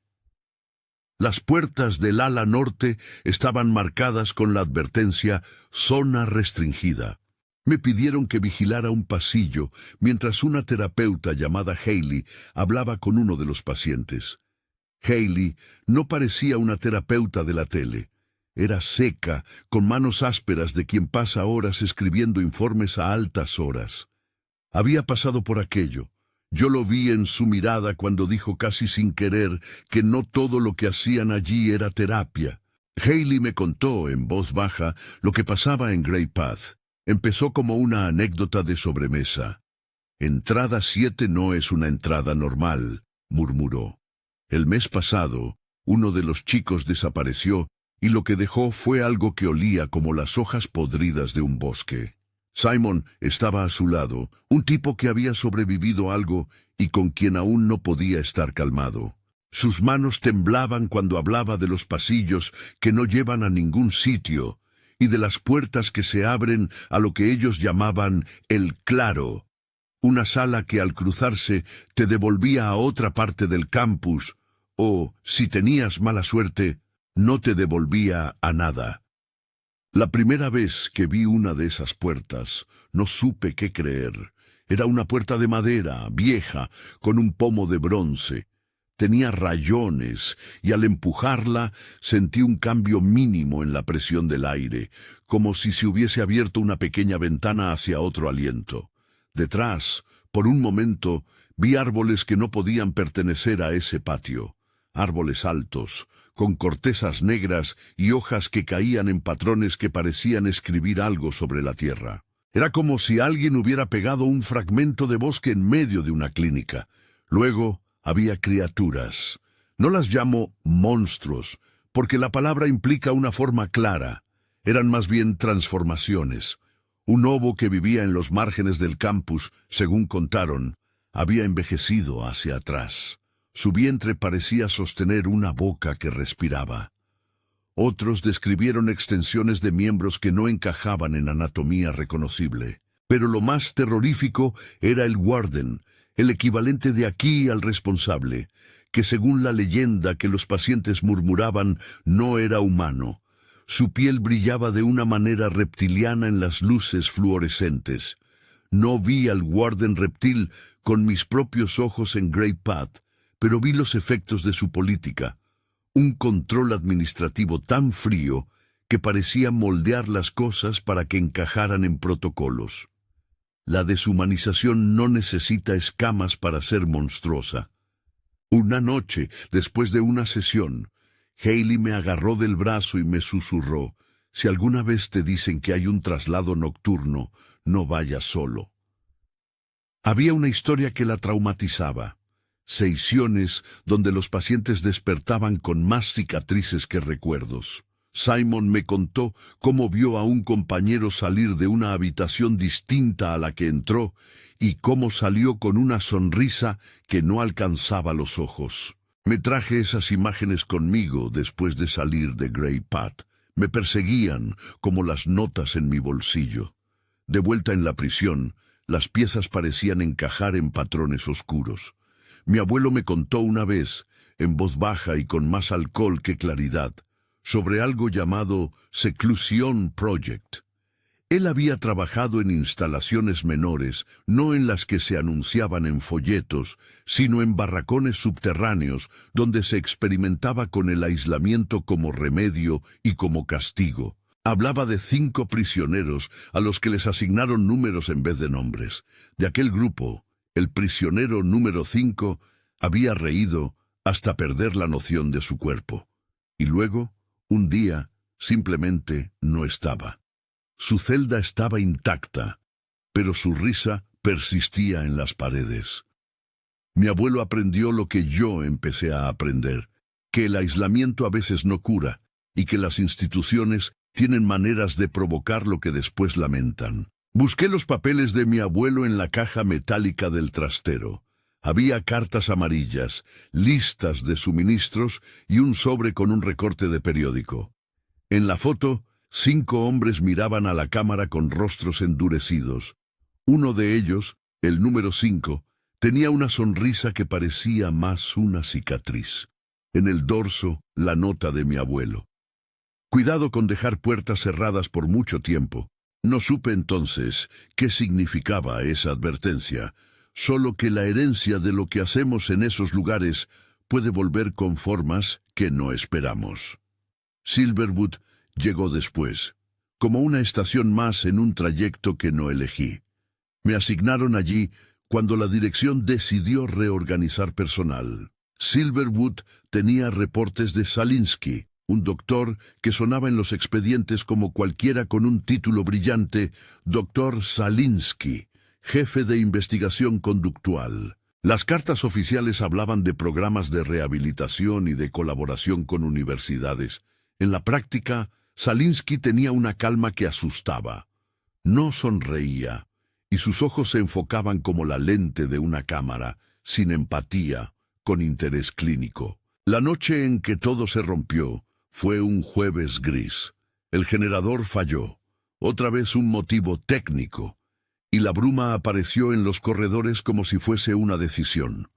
Las puertas del ala norte estaban marcadas con la advertencia «Zona restringida». Me pidieron que vigilara un pasillo mientras una terapeuta llamada Hailey hablaba con uno de los pacientes. Hailey no parecía una terapeuta de la tele. Era seca, con manos ásperas de quien pasa horas escribiendo informes a altas horas. Había pasado por aquello. Yo lo vi en su mirada cuando dijo casi sin querer que no todo lo que hacían allí era terapia. Hailey me contó en voz baja lo que pasaba en Gray Path. Empezó como una anécdota de sobremesa. «Entrada 7 no es una entrada normal», murmuró. «El mes pasado, uno de los chicos desapareció y lo que dejó fue algo que olía como las hojas podridas de un bosque. Simon estaba a su lado, un tipo que había sobrevivido a algo y con quien aún no podía estar calmado. Sus manos temblaban cuando hablaba de los pasillos que no llevan a ningún sitio y de las puertas que se abren a lo que ellos llamaban el claro, una sala que al cruzarse te devolvía a otra parte del campus o, si tenías mala suerte, no te devolvía a nada. La primera vez que vi una de esas puertas, no supe qué creer. Era una puerta de madera, vieja, con un pomo de bronce. Tenía rayones, y al empujarla sentí un cambio mínimo en la presión del aire, como si se hubiese abierto una pequeña ventana hacia otro aliento. Detrás, por un momento, vi árboles que no podían pertenecer a ese patio. Árboles altos, con cortezas negras y hojas que caían en patrones que parecían escribir algo sobre la tierra. Era como si alguien hubiera pegado un fragmento de bosque en medio de una clínica. Luego había criaturas. No las llamo monstruos, porque la palabra implica una forma clara. Eran más bien transformaciones. Un lobo que vivía en los márgenes del campus, según contaron, había envejecido hacia atrás. Su vientre parecía sostener una boca que respiraba. Otros describieron extensiones de miembros que no encajaban en anatomía reconocible. Pero lo más terrorífico era el Warden, el equivalente de aquí al responsable, que según la leyenda que los pacientes murmuraban no era humano. Su piel brillaba de una manera reptiliana en las luces fluorescentes. No vi al Warden reptil con mis propios ojos en Grey Path, pero vi los efectos de su política. Un control administrativo tan frío que parecía moldear las cosas para que encajaran en protocolos. La deshumanización no necesita escamas para ser monstruosa. Una noche, después de una sesión, Hayley me agarró del brazo y me susurró: «Si alguna vez te dicen que hay un traslado nocturno, no vayas solo». Había una historia que la traumatizaba. Sesiones donde los pacientes despertaban con más cicatrices que recuerdos. Simon me contó cómo vio a un compañero salir de una habitación distinta a la que entró y cómo salió con una sonrisa que no alcanzaba los ojos. Me traje esas imágenes conmigo después de salir de Grey Path. Me perseguían como las notas en mi bolsillo. De vuelta en la prisión, las piezas parecían encajar en patrones oscuros. Mi abuelo me contó una vez, en voz baja y con más alcohol que claridad, sobre algo llamado Seclusion Project. Él había trabajado en instalaciones menores, no en las que se anunciaban en folletos, sino en barracones subterráneos donde se experimentaba con el aislamiento como remedio y como castigo. Hablaba de 5 prisioneros a los que les asignaron números en vez de nombres. De aquel grupo, el prisionero número 5 había reído hasta perder la noción de su cuerpo. Y luego, un día, simplemente no estaba. Su celda estaba intacta, pero su risa persistía en las paredes. Mi abuelo aprendió lo que yo empecé a aprender, que el aislamiento a veces no cura, y que las instituciones tienen maneras de provocar lo que después lamentan. Busqué los papeles de mi abuelo en la caja metálica del trastero. Había cartas amarillas, listas de suministros y un sobre con un recorte de periódico. En la foto, 5 hombres miraban a la cámara con rostros endurecidos. Uno de ellos, el número 5, tenía una sonrisa que parecía más una cicatriz. En el dorso, la nota de mi abuelo: «Cuidado con dejar puertas cerradas por mucho tiempo». No supe entonces qué significaba esa advertencia, solo que la herencia de lo que hacemos en esos lugares puede volver con formas que no esperamos. Silverwood llegó después, como una estación más en un trayecto que no elegí. Me asignaron allí cuando la dirección decidió reorganizar personal. Silverwood tenía reportes de Salinsky, un doctor que sonaba en los expedientes como cualquiera con un título brillante: Dr. Salinsky, jefe de investigación conductual. Las cartas oficiales hablaban de programas de rehabilitación y de colaboración con universidades. En la práctica, Salinsky tenía una calma que asustaba. No sonreía, y sus ojos se enfocaban como la lente de una cámara, sin empatía, con interés clínico. La noche en que todo se rompió fue un jueves gris. El generador falló, otra vez un motivo técnico, y la bruma apareció en los corredores como si fuese una decisión.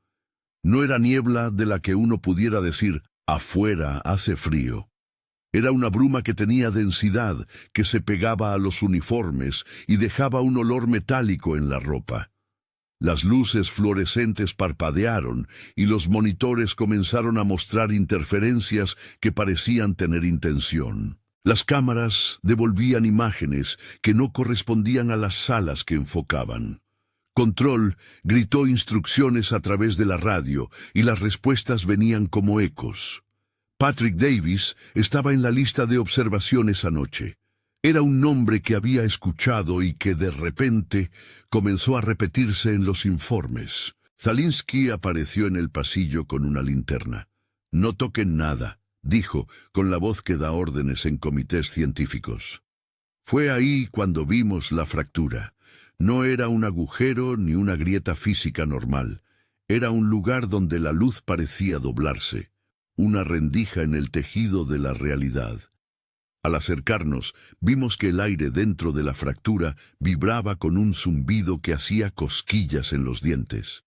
No era niebla de la que uno pudiera decir: «afuera hace frío». Era una bruma que tenía densidad, que se pegaba a los uniformes y dejaba un olor metálico en la ropa. Las luces fluorescentes parpadearon y los monitores comenzaron a mostrar interferencias que parecían tener intención. Las cámaras devolvían imágenes que no correspondían a las salas que enfocaban. Control gritó instrucciones a través de la radio y las respuestas venían como ecos. Patrick Davis estaba en la lista de observaciones anoche. Era un nombre que había escuchado y que de repente comenzó a repetirse en los informes. Zalinsky apareció en el pasillo con una linterna. «No toquen nada», dijo, con la voz que da órdenes en comités científicos. Fue ahí cuando vimos la fractura. No era un agujero ni una grieta física normal. Era un lugar donde la luz parecía doblarse. Una rendija en el tejido de la realidad. Al acercarnos, vimos que el aire dentro de la fractura vibraba con un zumbido que hacía cosquillas en los dientes.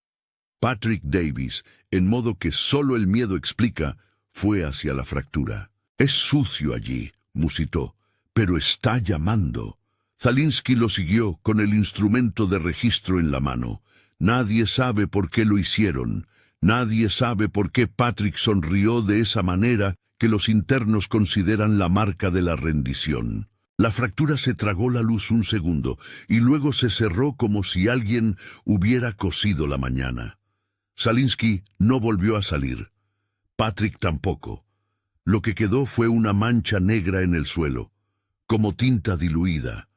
Patrick Davis, en modo que solo el miedo explica, fue hacia la fractura. «Es sucio allí», musitó, «pero está llamando». Zalinsky lo siguió con el instrumento de registro en la mano. Nadie sabe por qué lo hicieron. Nadie sabe por qué Patrick sonrió de esa manera que los internos consideran la marca de la rendición. La fractura se tragó la luz un segundo y luego se cerró como si alguien hubiera cosido la mañana. Zalinsky no volvió a salir. Patrick tampoco. Lo que quedó fue una mancha negra en el suelo, como tinta diluida,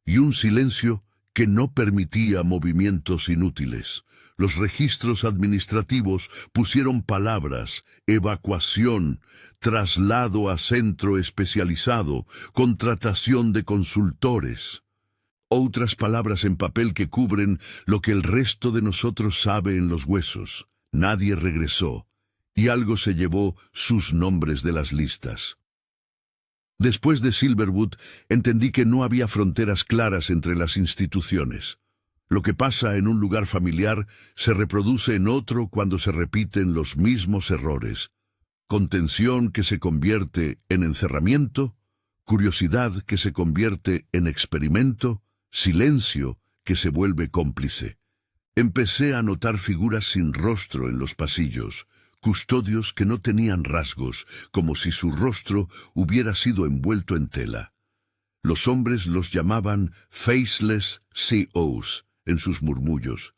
y un silencio que no permitía movimientos inútiles. Los registros administrativos pusieron palabras: evacuación, traslado a centro especializado, contratación de consultores. Otras palabras en papel que cubren lo que el resto de nosotros sabe en los huesos. Nadie regresó, y algo se llevó sus nombres de las listas. Después de Silverwood, entendí que no había fronteras claras entre las instituciones. Lo que pasa en un lugar familiar se reproduce en otro cuando se repiten los mismos errores. Contención que se convierte en encerramiento, curiosidad que se convierte en experimento, silencio que se vuelve cómplice. Empecé a notar figuras sin rostro en los pasillos, custodios que no tenían rasgos, como si su rostro hubiera sido envuelto en tela. Los hombres los llamaban faceless COs en sus murmullos.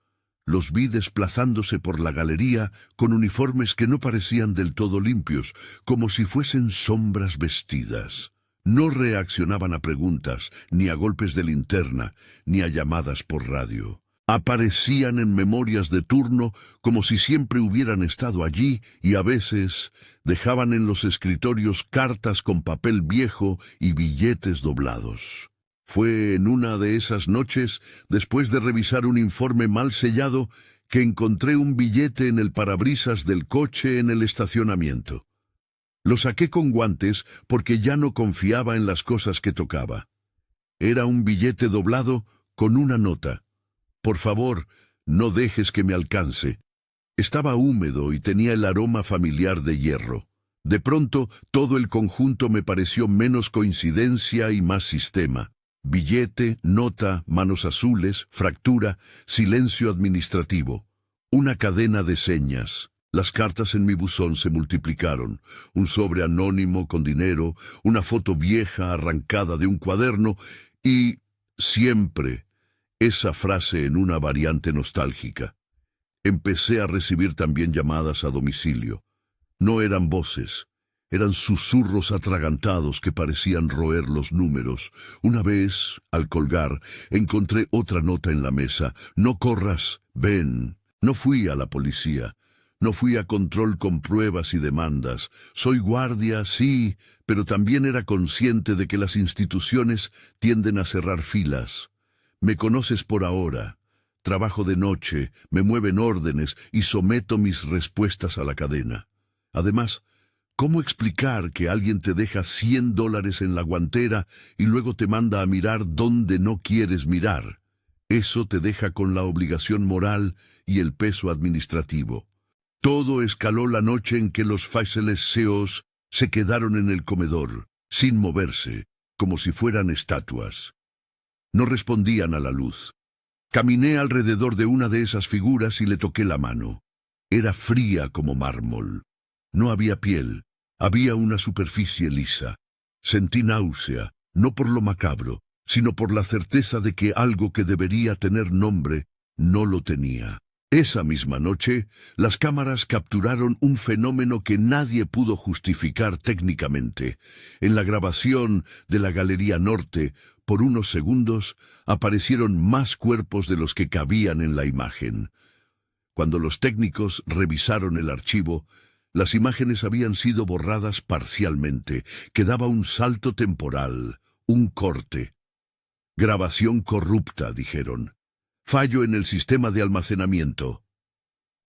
Los vi desplazándose por la galería con uniformes que no parecían del todo limpios, como si fuesen sombras vestidas. No reaccionaban a preguntas, ni a golpes de linterna, ni a llamadas por radio. Aparecían en memorias de turno como si siempre hubieran estado allí y a veces dejaban en los escritorios cartas con papel viejo y billetes doblados. Fue en una de esas noches, después de revisar un informe mal sellado, que encontré un billete en el parabrisas del coche en el estacionamiento. Lo saqué con guantes porque ya no confiaba en las cosas que tocaba. Era un billete doblado con una nota: «Por favor, no dejes que me alcance». Estaba húmedo y tenía el aroma familiar de hierro. De pronto, todo el conjunto me pareció menos coincidencia y más sistema. Billete, nota, manos azules, fractura, silencio administrativo. Una cadena de señas. Las cartas en mi buzón se multiplicaron. Un sobre anónimo con dinero, una foto vieja arrancada de un cuaderno y, siempre, esa frase en una variante nostálgica. Empecé a recibir también llamadas a domicilio. No eran voces, eran susurros atragantados que parecían roer los números. Una vez, al colgar, encontré otra nota en la mesa: «No corras, ven». No fui a la policía. No fui a control con pruebas y demandas. Soy guardia, sí, pero también era consciente de que las instituciones tienden a cerrar filas. Me conoces por ahora. Trabajo de noche, me mueven órdenes y someto mis respuestas a la cadena. Además, ¿cómo explicar que alguien te deja $100 en la guantera y luego te manda a mirar donde no quieres mirar? Eso te deja con la obligación moral y el peso administrativo. Todo escaló la noche en que los faceless CEOs se quedaron en el comedor, sin moverse, como si fueran estatuas. No respondían a la luz. Caminé alrededor de una de esas figuras y le toqué la mano. Era fría como mármol. No había piel, había una superficie lisa. Sentí náusea, no por lo macabro, sino por la certeza de que algo que debería tener nombre no lo tenía. Esa misma noche, las cámaras capturaron un fenómeno que nadie pudo justificar técnicamente. En la grabación de la Galería Norte, por unos segundos, aparecieron más cuerpos de los que cabían en la imagen. Cuando los técnicos revisaron el archivo, las imágenes habían sido borradas parcialmente. Quedaba un salto temporal, un corte. Grabación corrupta, dijeron. Fallo en el sistema de almacenamiento.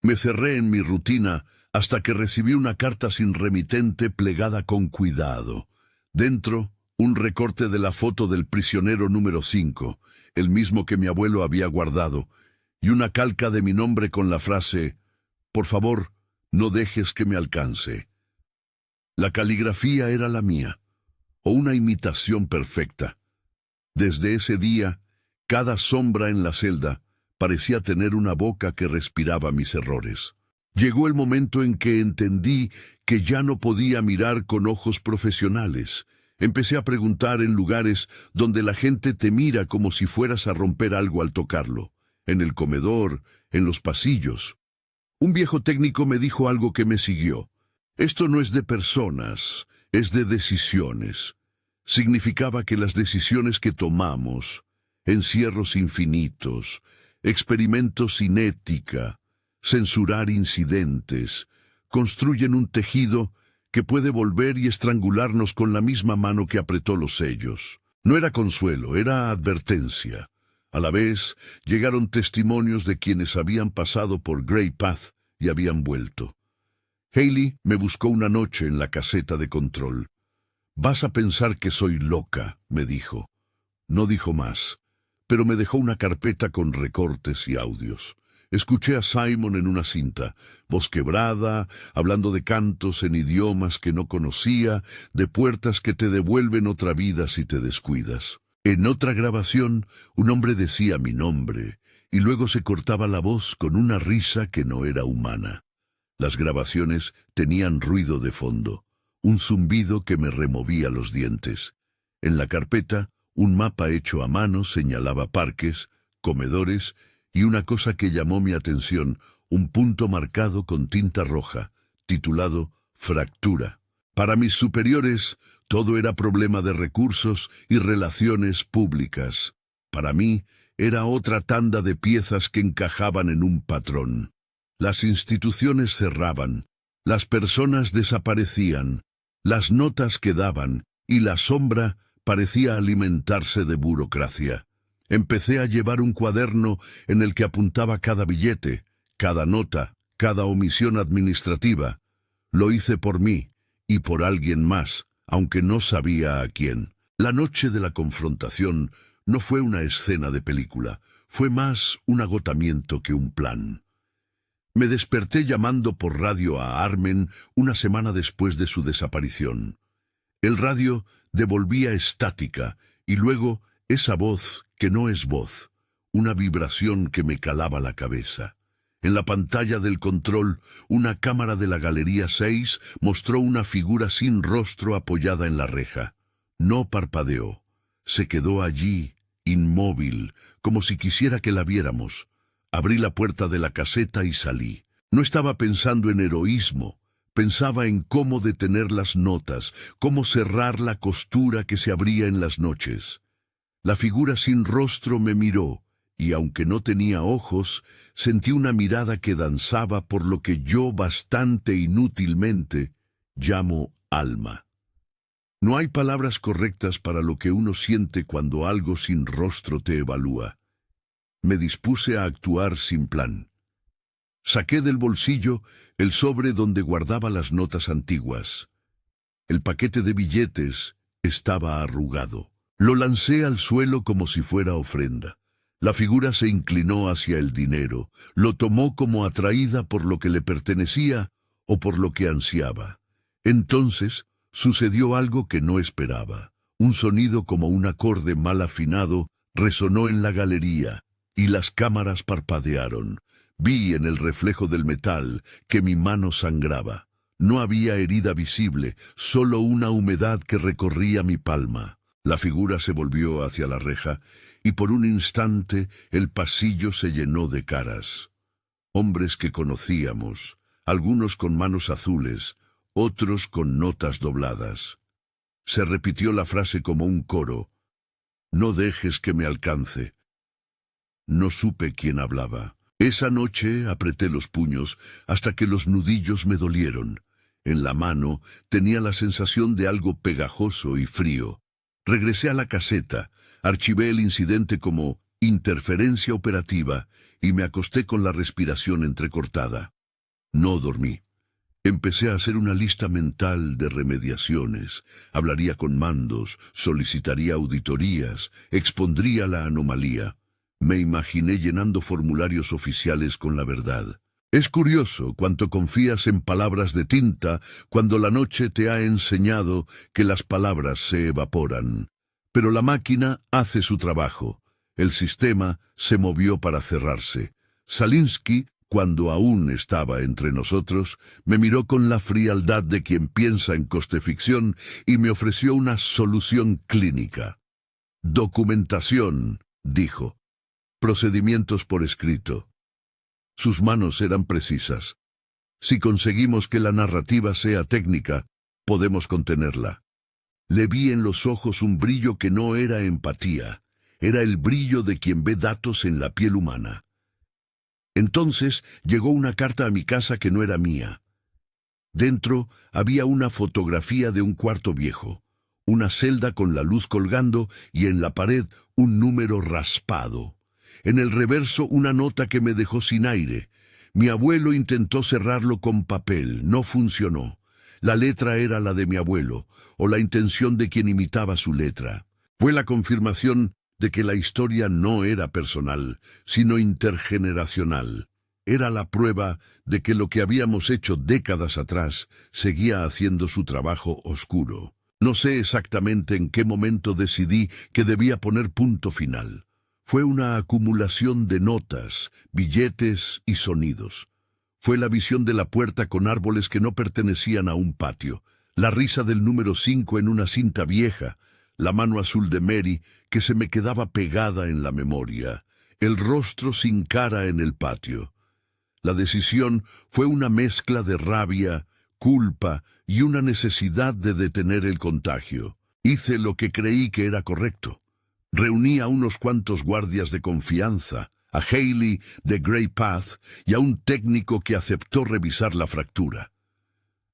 Me cerré en mi rutina hasta que recibí una carta sin remitente plegada con cuidado. Dentro, un recorte de la foto del prisionero número 5, el mismo que mi abuelo había guardado, y una calca de mi nombre con la frase, «Por favor, no dejes que me alcance». La caligrafía era la mía, o una imitación perfecta. Desde ese día, cada sombra en la celda parecía tener una boca que respiraba mis errores. Llegó el momento en que entendí que ya no podía mirar con ojos profesionales. Empecé a preguntar en lugares donde la gente te mira como si fueras a romper algo al tocarlo. En el comedor, en los pasillos. Un viejo técnico me dijo algo que me siguió. Esto no es de personas, es de decisiones. Significaba que las decisiones que tomamos, encierros infinitos, experimentos sin ética, censurar incidentes, construyen un tejido que puede volver y estrangularnos con la misma mano que apretó los sellos. No era consuelo, era advertencia. A la vez, llegaron testimonios de quienes habían pasado por Grey Path y habían vuelto. Haley me buscó una noche en la caseta de control. «Vas a pensar que soy loca», me dijo. No dijo más, pero me dejó una carpeta con recortes y audios. Escuché a Simon en una cinta, voz quebrada, hablando de cantos en idiomas que no conocía, de puertas que te devuelven otra vida si te descuidas. En otra grabación, un hombre decía mi nombre, y luego se cortaba la voz con una risa que no era humana. Las grabaciones tenían ruido de fondo, un zumbido que me removía los dientes. En la carpeta, un mapa hecho a mano señalaba parques, comedores y una cosa que llamó mi atención, un punto marcado con tinta roja, titulado «Fractura». Para mis superiores, todo era problema de recursos y relaciones públicas. Para mí, era otra tanda de piezas que encajaban en un patrón. Las instituciones cerraban, las personas desaparecían, las notas quedaban y la sombra parecía alimentarse de burocracia. Empecé a llevar un cuaderno en el que apuntaba cada billete, cada nota, cada omisión administrativa. Lo hice por mí y por alguien más, aunque no sabía a quién. La noche de la confrontación no fue una escena de película, fue más un agotamiento que un plan. Me desperté llamando por radio a Armen una semana después de su desaparición. El radio devolvía estática y luego esa voz que no es voz, una vibración que me calaba la cabeza. En la pantalla del control, una cámara de la Galería 6 mostró una figura sin rostro apoyada en la reja. No parpadeó. Se quedó allí, inmóvil, como si quisiera que la viéramos. Abrí la puerta de la caseta y salí. No estaba pensando en heroísmo. Pensaba en cómo detener las notas, cómo cerrar la costura que se abría en las noches. La figura sin rostro me miró, y aunque no tenía ojos, sentí una mirada que danzaba por lo que yo bastante inútilmente llamo alma. No hay palabras correctas para lo que uno siente cuando algo sin rostro te evalúa. Me dispuse a actuar sin plan. Saqué del bolsillo el sobre donde guardaba las notas antiguas. El paquete de billetes estaba arrugado. Lo lancé al suelo como si fuera ofrenda. La figura se inclinó hacia el dinero, lo tomó como atraída por lo que le pertenecía o por lo que ansiaba. Entonces sucedió algo que no esperaba. Un sonido como un acorde mal afinado resonó en la galería. y las cámaras parpadearon. Vi en el reflejo del metal que mi mano sangraba. No había herida visible, solo una humedad que recorría mi palma. La figura se volvió hacia la reja, y por un instante el pasillo se llenó de caras. Hombres que conocíamos, algunos con manos azules, otros con notas dobladas. Se repitió la frase como un coro: «No dejes que me alcance». No supe quién hablaba. Esa noche apreté los puños hasta que los nudillos me dolieron. En la mano tenía la sensación de algo pegajoso y frío. Regresé a la caseta, archivé el incidente como interferencia operativa y me acosté con la respiración entrecortada. No dormí. Empecé a hacer una lista mental de remediaciones. Hablaría con mandos, solicitaría auditorías, expondría la anomalía. Me imaginé llenando formularios oficiales con la verdad. Es curioso cuánto confías en palabras de tinta cuando la noche te ha enseñado que las palabras se evaporan. Pero la máquina hace su trabajo. El sistema se movió para cerrarse. Salinsky, cuando aún estaba entre nosotros, me miró con la frialdad de quien piensa en coste-ficción y me ofreció una solución clínica. «Documentación», dijo. «Procedimientos por escrito». Sus manos eran precisas. Si conseguimos que la narrativa sea técnica, podemos contenerla. Le vi en los ojos un brillo que no era empatía, era el brillo de quien ve datos en la piel humana. Entonces llegó una carta a mi casa que no era mía. Dentro había una fotografía de un cuarto viejo, una celda con la luz colgando y en la pared un número raspado. En el reverso una nota que me dejó sin aire. Mi abuelo intentó cerrarlo con papel, no funcionó. La letra era la de mi abuelo, o la intención de quien imitaba su letra. Fue la confirmación de que la historia no era personal, sino intergeneracional. Era la prueba de que lo que habíamos hecho décadas atrás seguía haciendo su trabajo oscuro. No sé exactamente en qué momento decidí que debía poner punto final. Fue una acumulación de notas, billetes y sonidos. Fue la visión de la puerta con árboles que no pertenecían a un patio, la risa del número 5 en una cinta vieja, la mano azul de Mary que se me quedaba pegada en la memoria, el rostro sin cara en el patio. La decisión fue una mezcla de rabia, culpa y una necesidad de detener el contagio. Hice lo que creí que era correcto. Reuní a unos cuantos guardias de confianza, a Haley de Grey Path y a un técnico que aceptó revisar la fractura.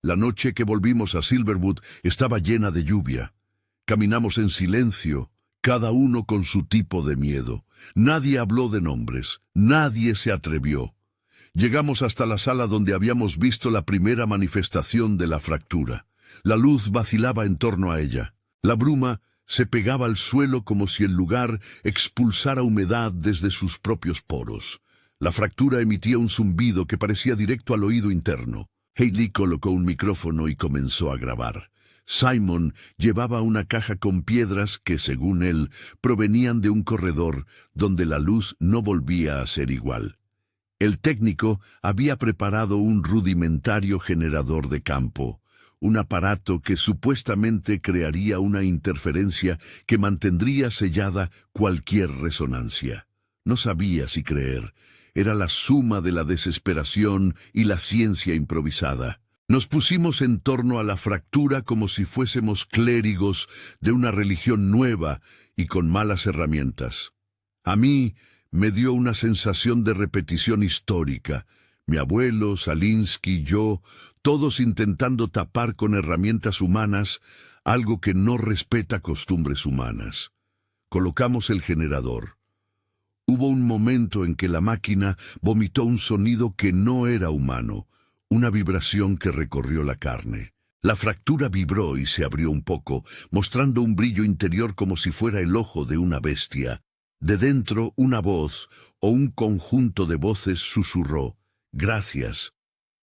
La noche que volvimos a Silverwood estaba llena de lluvia. Caminamos en silencio, cada uno con su tipo de miedo. Nadie habló de nombres, nadie se atrevió. Llegamos hasta la sala donde habíamos visto la primera manifestación de la fractura. La luz vacilaba en torno a ella. La bruma se pegaba al suelo como si el lugar expulsara humedad desde sus propios poros. La fractura emitía un zumbido que parecía directo al oído interno. Haley colocó un micrófono y comenzó a grabar. Simon llevaba una caja con piedras que, según él, provenían de un corredor donde la luz no volvía a ser igual. El técnico había preparado un rudimentario generador de campo, un aparato que supuestamente crearía una interferencia que mantendría sellada cualquier resonancia. No sabía si creer. Era la suma de la desesperación y la ciencia improvisada. Nos pusimos en torno a la fractura como si fuésemos clérigos de una religión nueva y con malas herramientas. A mí me dio una sensación de repetición histórica. Mi abuelo, Salinsky, yo, todos intentando tapar con herramientas humanas algo que no respeta costumbres humanas. Colocamos el generador. Hubo un momento en que la máquina vomitó un sonido que no era humano, una vibración que recorrió la carne. La fractura vibró y se abrió un poco, mostrando un brillo interior como si fuera el ojo de una bestia. De dentro, una voz, o un conjunto de voces, susurró: «Gracias».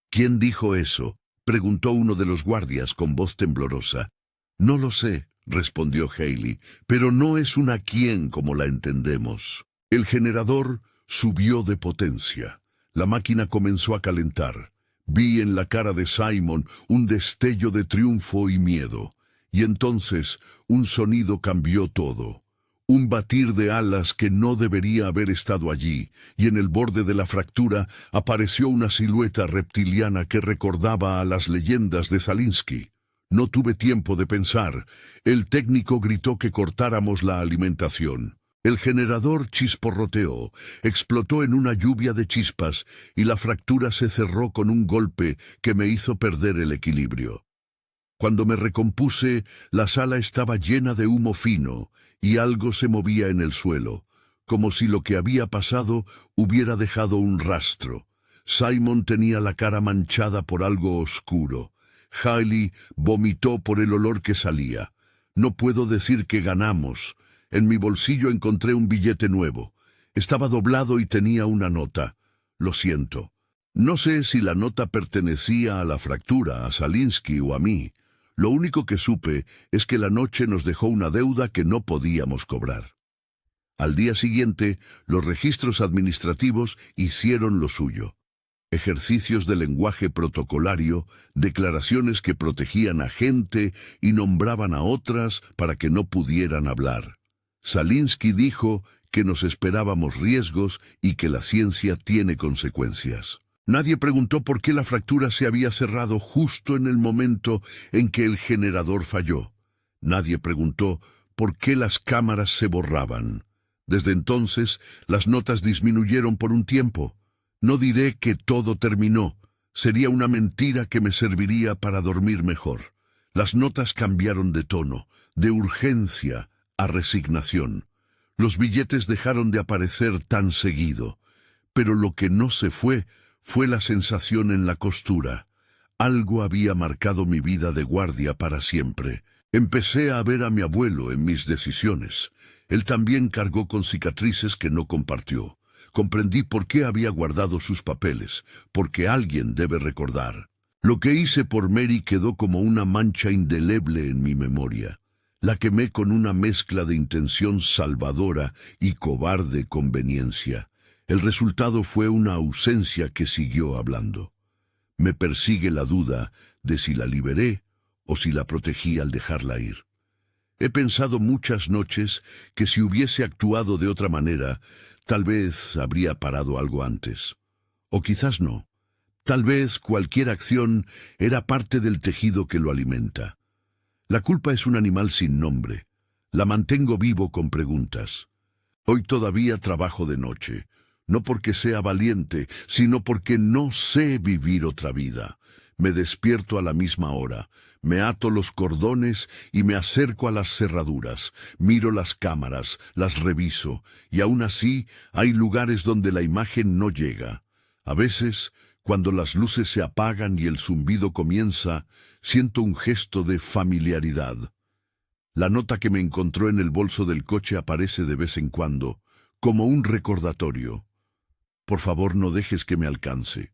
«¿Quién dijo eso?», preguntó uno de los guardias con voz temblorosa. «No lo sé», respondió Haley, «pero no es una quién como la entendemos. El generador subió de potencia. La máquina comenzó a calentar. Vi en la cara de Simon un destello de triunfo y miedo. Y entonces un sonido cambió todo. Un batir de alas que no debería haber estado allí, y en el borde de la fractura apareció una silueta reptiliana que recordaba a las leyendas de Zalinsky. No tuve tiempo de pensar. El técnico gritó que cortáramos la alimentación. El generador chisporroteó, explotó en una lluvia de chispas y la fractura se cerró con un golpe que me hizo perder el equilibrio. Cuando me recompuse, la sala estaba llena de humo fino y algo se movía en el suelo, como si lo que había pasado hubiera dejado un rastro. Simon tenía la cara manchada por algo oscuro. Hailey vomitó por el olor que salía. No puedo decir que ganamos. En mi bolsillo encontré un billete nuevo. Estaba doblado y tenía una nota. Lo siento. No sé si la nota pertenecía a la fractura, a Zalinsky o a mí. Lo único que supe es que la noche nos dejó una deuda que no podíamos cobrar. Al día siguiente, los registros administrativos hicieron lo suyo. Ejercicios de lenguaje protocolario, declaraciones que protegían a gente y nombraban a otras para que no pudieran hablar. Zalinsky dijo que nos esperábamos riesgos y que la ciencia tiene consecuencias. Nadie preguntó por qué la fractura se había cerrado justo en el momento en que el generador falló. Nadie preguntó por qué las cámaras se borraban. Desde entonces, las notas disminuyeron por un tiempo. No diré que todo terminó. Sería una mentira que me serviría para dormir mejor. Las notas cambiaron de tono, de urgencia a resignación. Los billetes dejaron de aparecer tan seguido. Pero lo que no se fue la sensación en la costura. Algo había marcado mi vida de guardia para siempre. Empecé a ver a mi abuelo en mis decisiones. Él también cargó con cicatrices que no compartió. Comprendí por qué había guardado sus papeles, porque alguien debe recordar. Lo que hice por Mary quedó como una mancha indeleble en mi memoria. La quemé con una mezcla de intención salvadora y cobarde conveniencia. El resultado fue una ausencia que siguió hablando. Me persigue la duda de si la liberé o si la protegí al dejarla ir. He pensado muchas noches que si hubiese actuado de otra manera, tal vez habría parado algo antes. O quizás no. Tal vez cualquier acción era parte del tejido que lo alimenta. La culpa es un animal sin nombre. La mantengo vivo con preguntas. Hoy todavía trabajo de noche. No porque sea valiente, sino porque no sé vivir otra vida. Me despierto a la misma hora, me ato los cordones y me acerco a las cerraduras. Miro las cámaras, las reviso, y aún así hay lugares donde la imagen no llega. A veces, cuando las luces se apagan y el zumbido comienza, siento un gesto de familiaridad. La nota que me encontró en el bolso del coche aparece de vez en cuando, como un recordatorio. Por favor, no dejes que me alcance.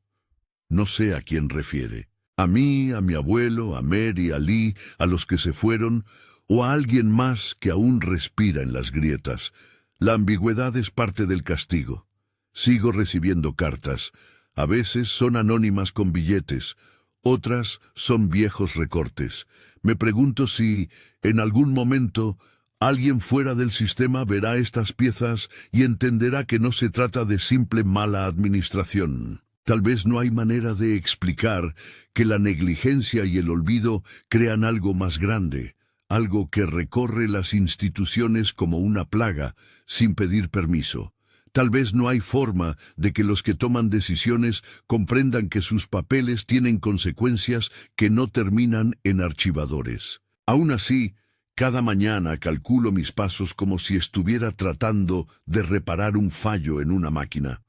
No sé a quién refiere. A mí, a mi abuelo, a Mary, a Lee, a los que se fueron, o a alguien más que aún respira en las grietas. La ambigüedad es parte del castigo. Sigo recibiendo cartas. A veces son anónimas con billetes, otras son viejos recortes. Me pregunto si, en algún momento, alguien fuera del sistema verá estas piezas y entenderá que no se trata de simple mala administración. Tal vez no hay manera de explicar que la negligencia y el olvido crean algo más grande, algo que recorre las instituciones como una plaga, sin pedir permiso. Tal vez no hay forma de que los que toman decisiones comprendan que sus papeles tienen consecuencias que no terminan en archivadores. Aún así, cada mañana calculo mis pasos como si estuviera tratando de reparar un fallo en una máquina.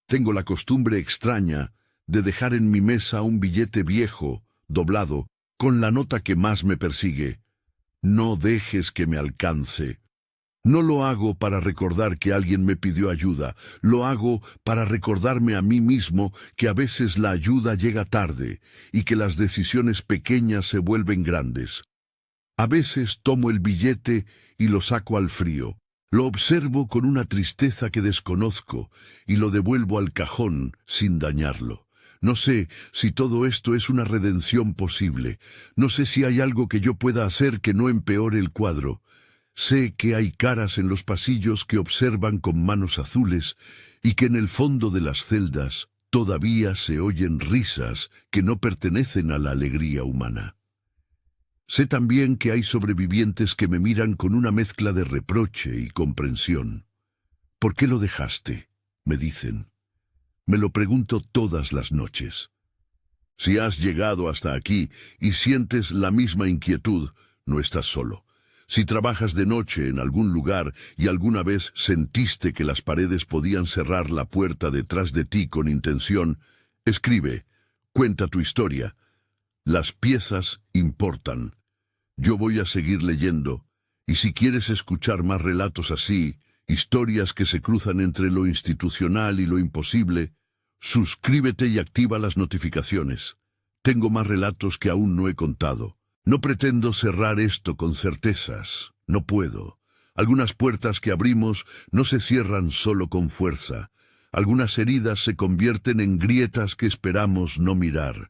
Tengo la costumbre extraña de dejar en mi mesa un billete viejo, doblado, con la nota que más me persigue. No dejes que me alcance. No lo hago para recordar que alguien me pidió ayuda, lo hago para recordarme a mí mismo que a veces la ayuda llega tarde y que las decisiones pequeñas se vuelven grandes. A veces tomo el billete y lo saco al frío. Lo observo con una tristeza que desconozco y lo devuelvo al cajón sin dañarlo. No sé si todo esto es una redención posible. No sé si hay algo que yo pueda hacer que no empeore el cuadro. Sé que hay caras en los pasillos que observan con manos azules y que en el fondo de las celdas todavía se oyen risas que no pertenecen a la alegría humana. Sé también que hay sobrevivientes que me miran con una mezcla de reproche y comprensión. ¿Por qué lo dejaste?, me dicen. Me lo pregunto todas las noches. Si has llegado hasta aquí y sientes la misma inquietud, no estás solo. Si trabajas de noche en algún lugar y alguna vez sentiste que las paredes podían cerrar la puerta detrás de ti con intención, escribe, cuenta tu historia. Las piezas importan. Yo voy a seguir leyendo, y si quieres escuchar más relatos así, historias que se cruzan entre lo institucional y lo imposible, suscríbete y activa las notificaciones. Tengo más relatos que aún no he contado. No pretendo cerrar esto con certezas. No puedo. Algunas puertas que abrimos no se cierran solo con fuerza. Algunas heridas se convierten en grietas que esperamos no mirar.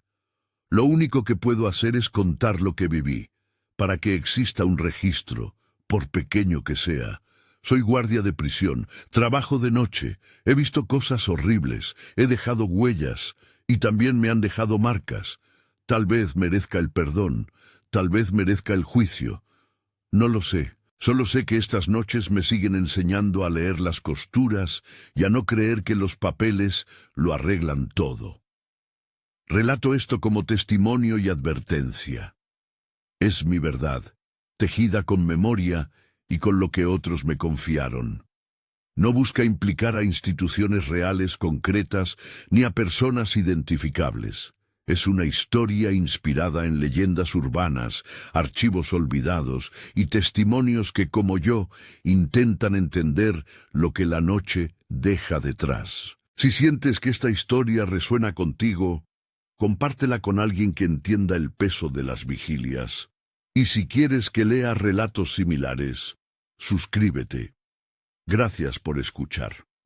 Lo único que puedo hacer es contar lo que viví, para que exista un registro, por pequeño que sea. Soy guardia de prisión, trabajo de noche, he visto cosas horribles, he dejado huellas, y también me han dejado marcas. Tal vez merezca el perdón, tal vez merezca el juicio. No lo sé, solo sé que estas noches me siguen enseñando a leer las costuras y a no creer que los papeles lo arreglan todo. Relato esto como testimonio y advertencia. Es mi verdad, tejida con memoria y con lo que otros me confiaron. No busca implicar a instituciones reales concretas ni a personas identificables. Es una historia inspirada en leyendas urbanas, archivos olvidados y testimonios que, como yo, intentan entender lo que la noche deja detrás. Si sientes que esta historia resuena contigo, compártela con alguien que entienda el peso de las vigilias. Y si quieres que lea relatos similares, suscríbete. Gracias por escuchar.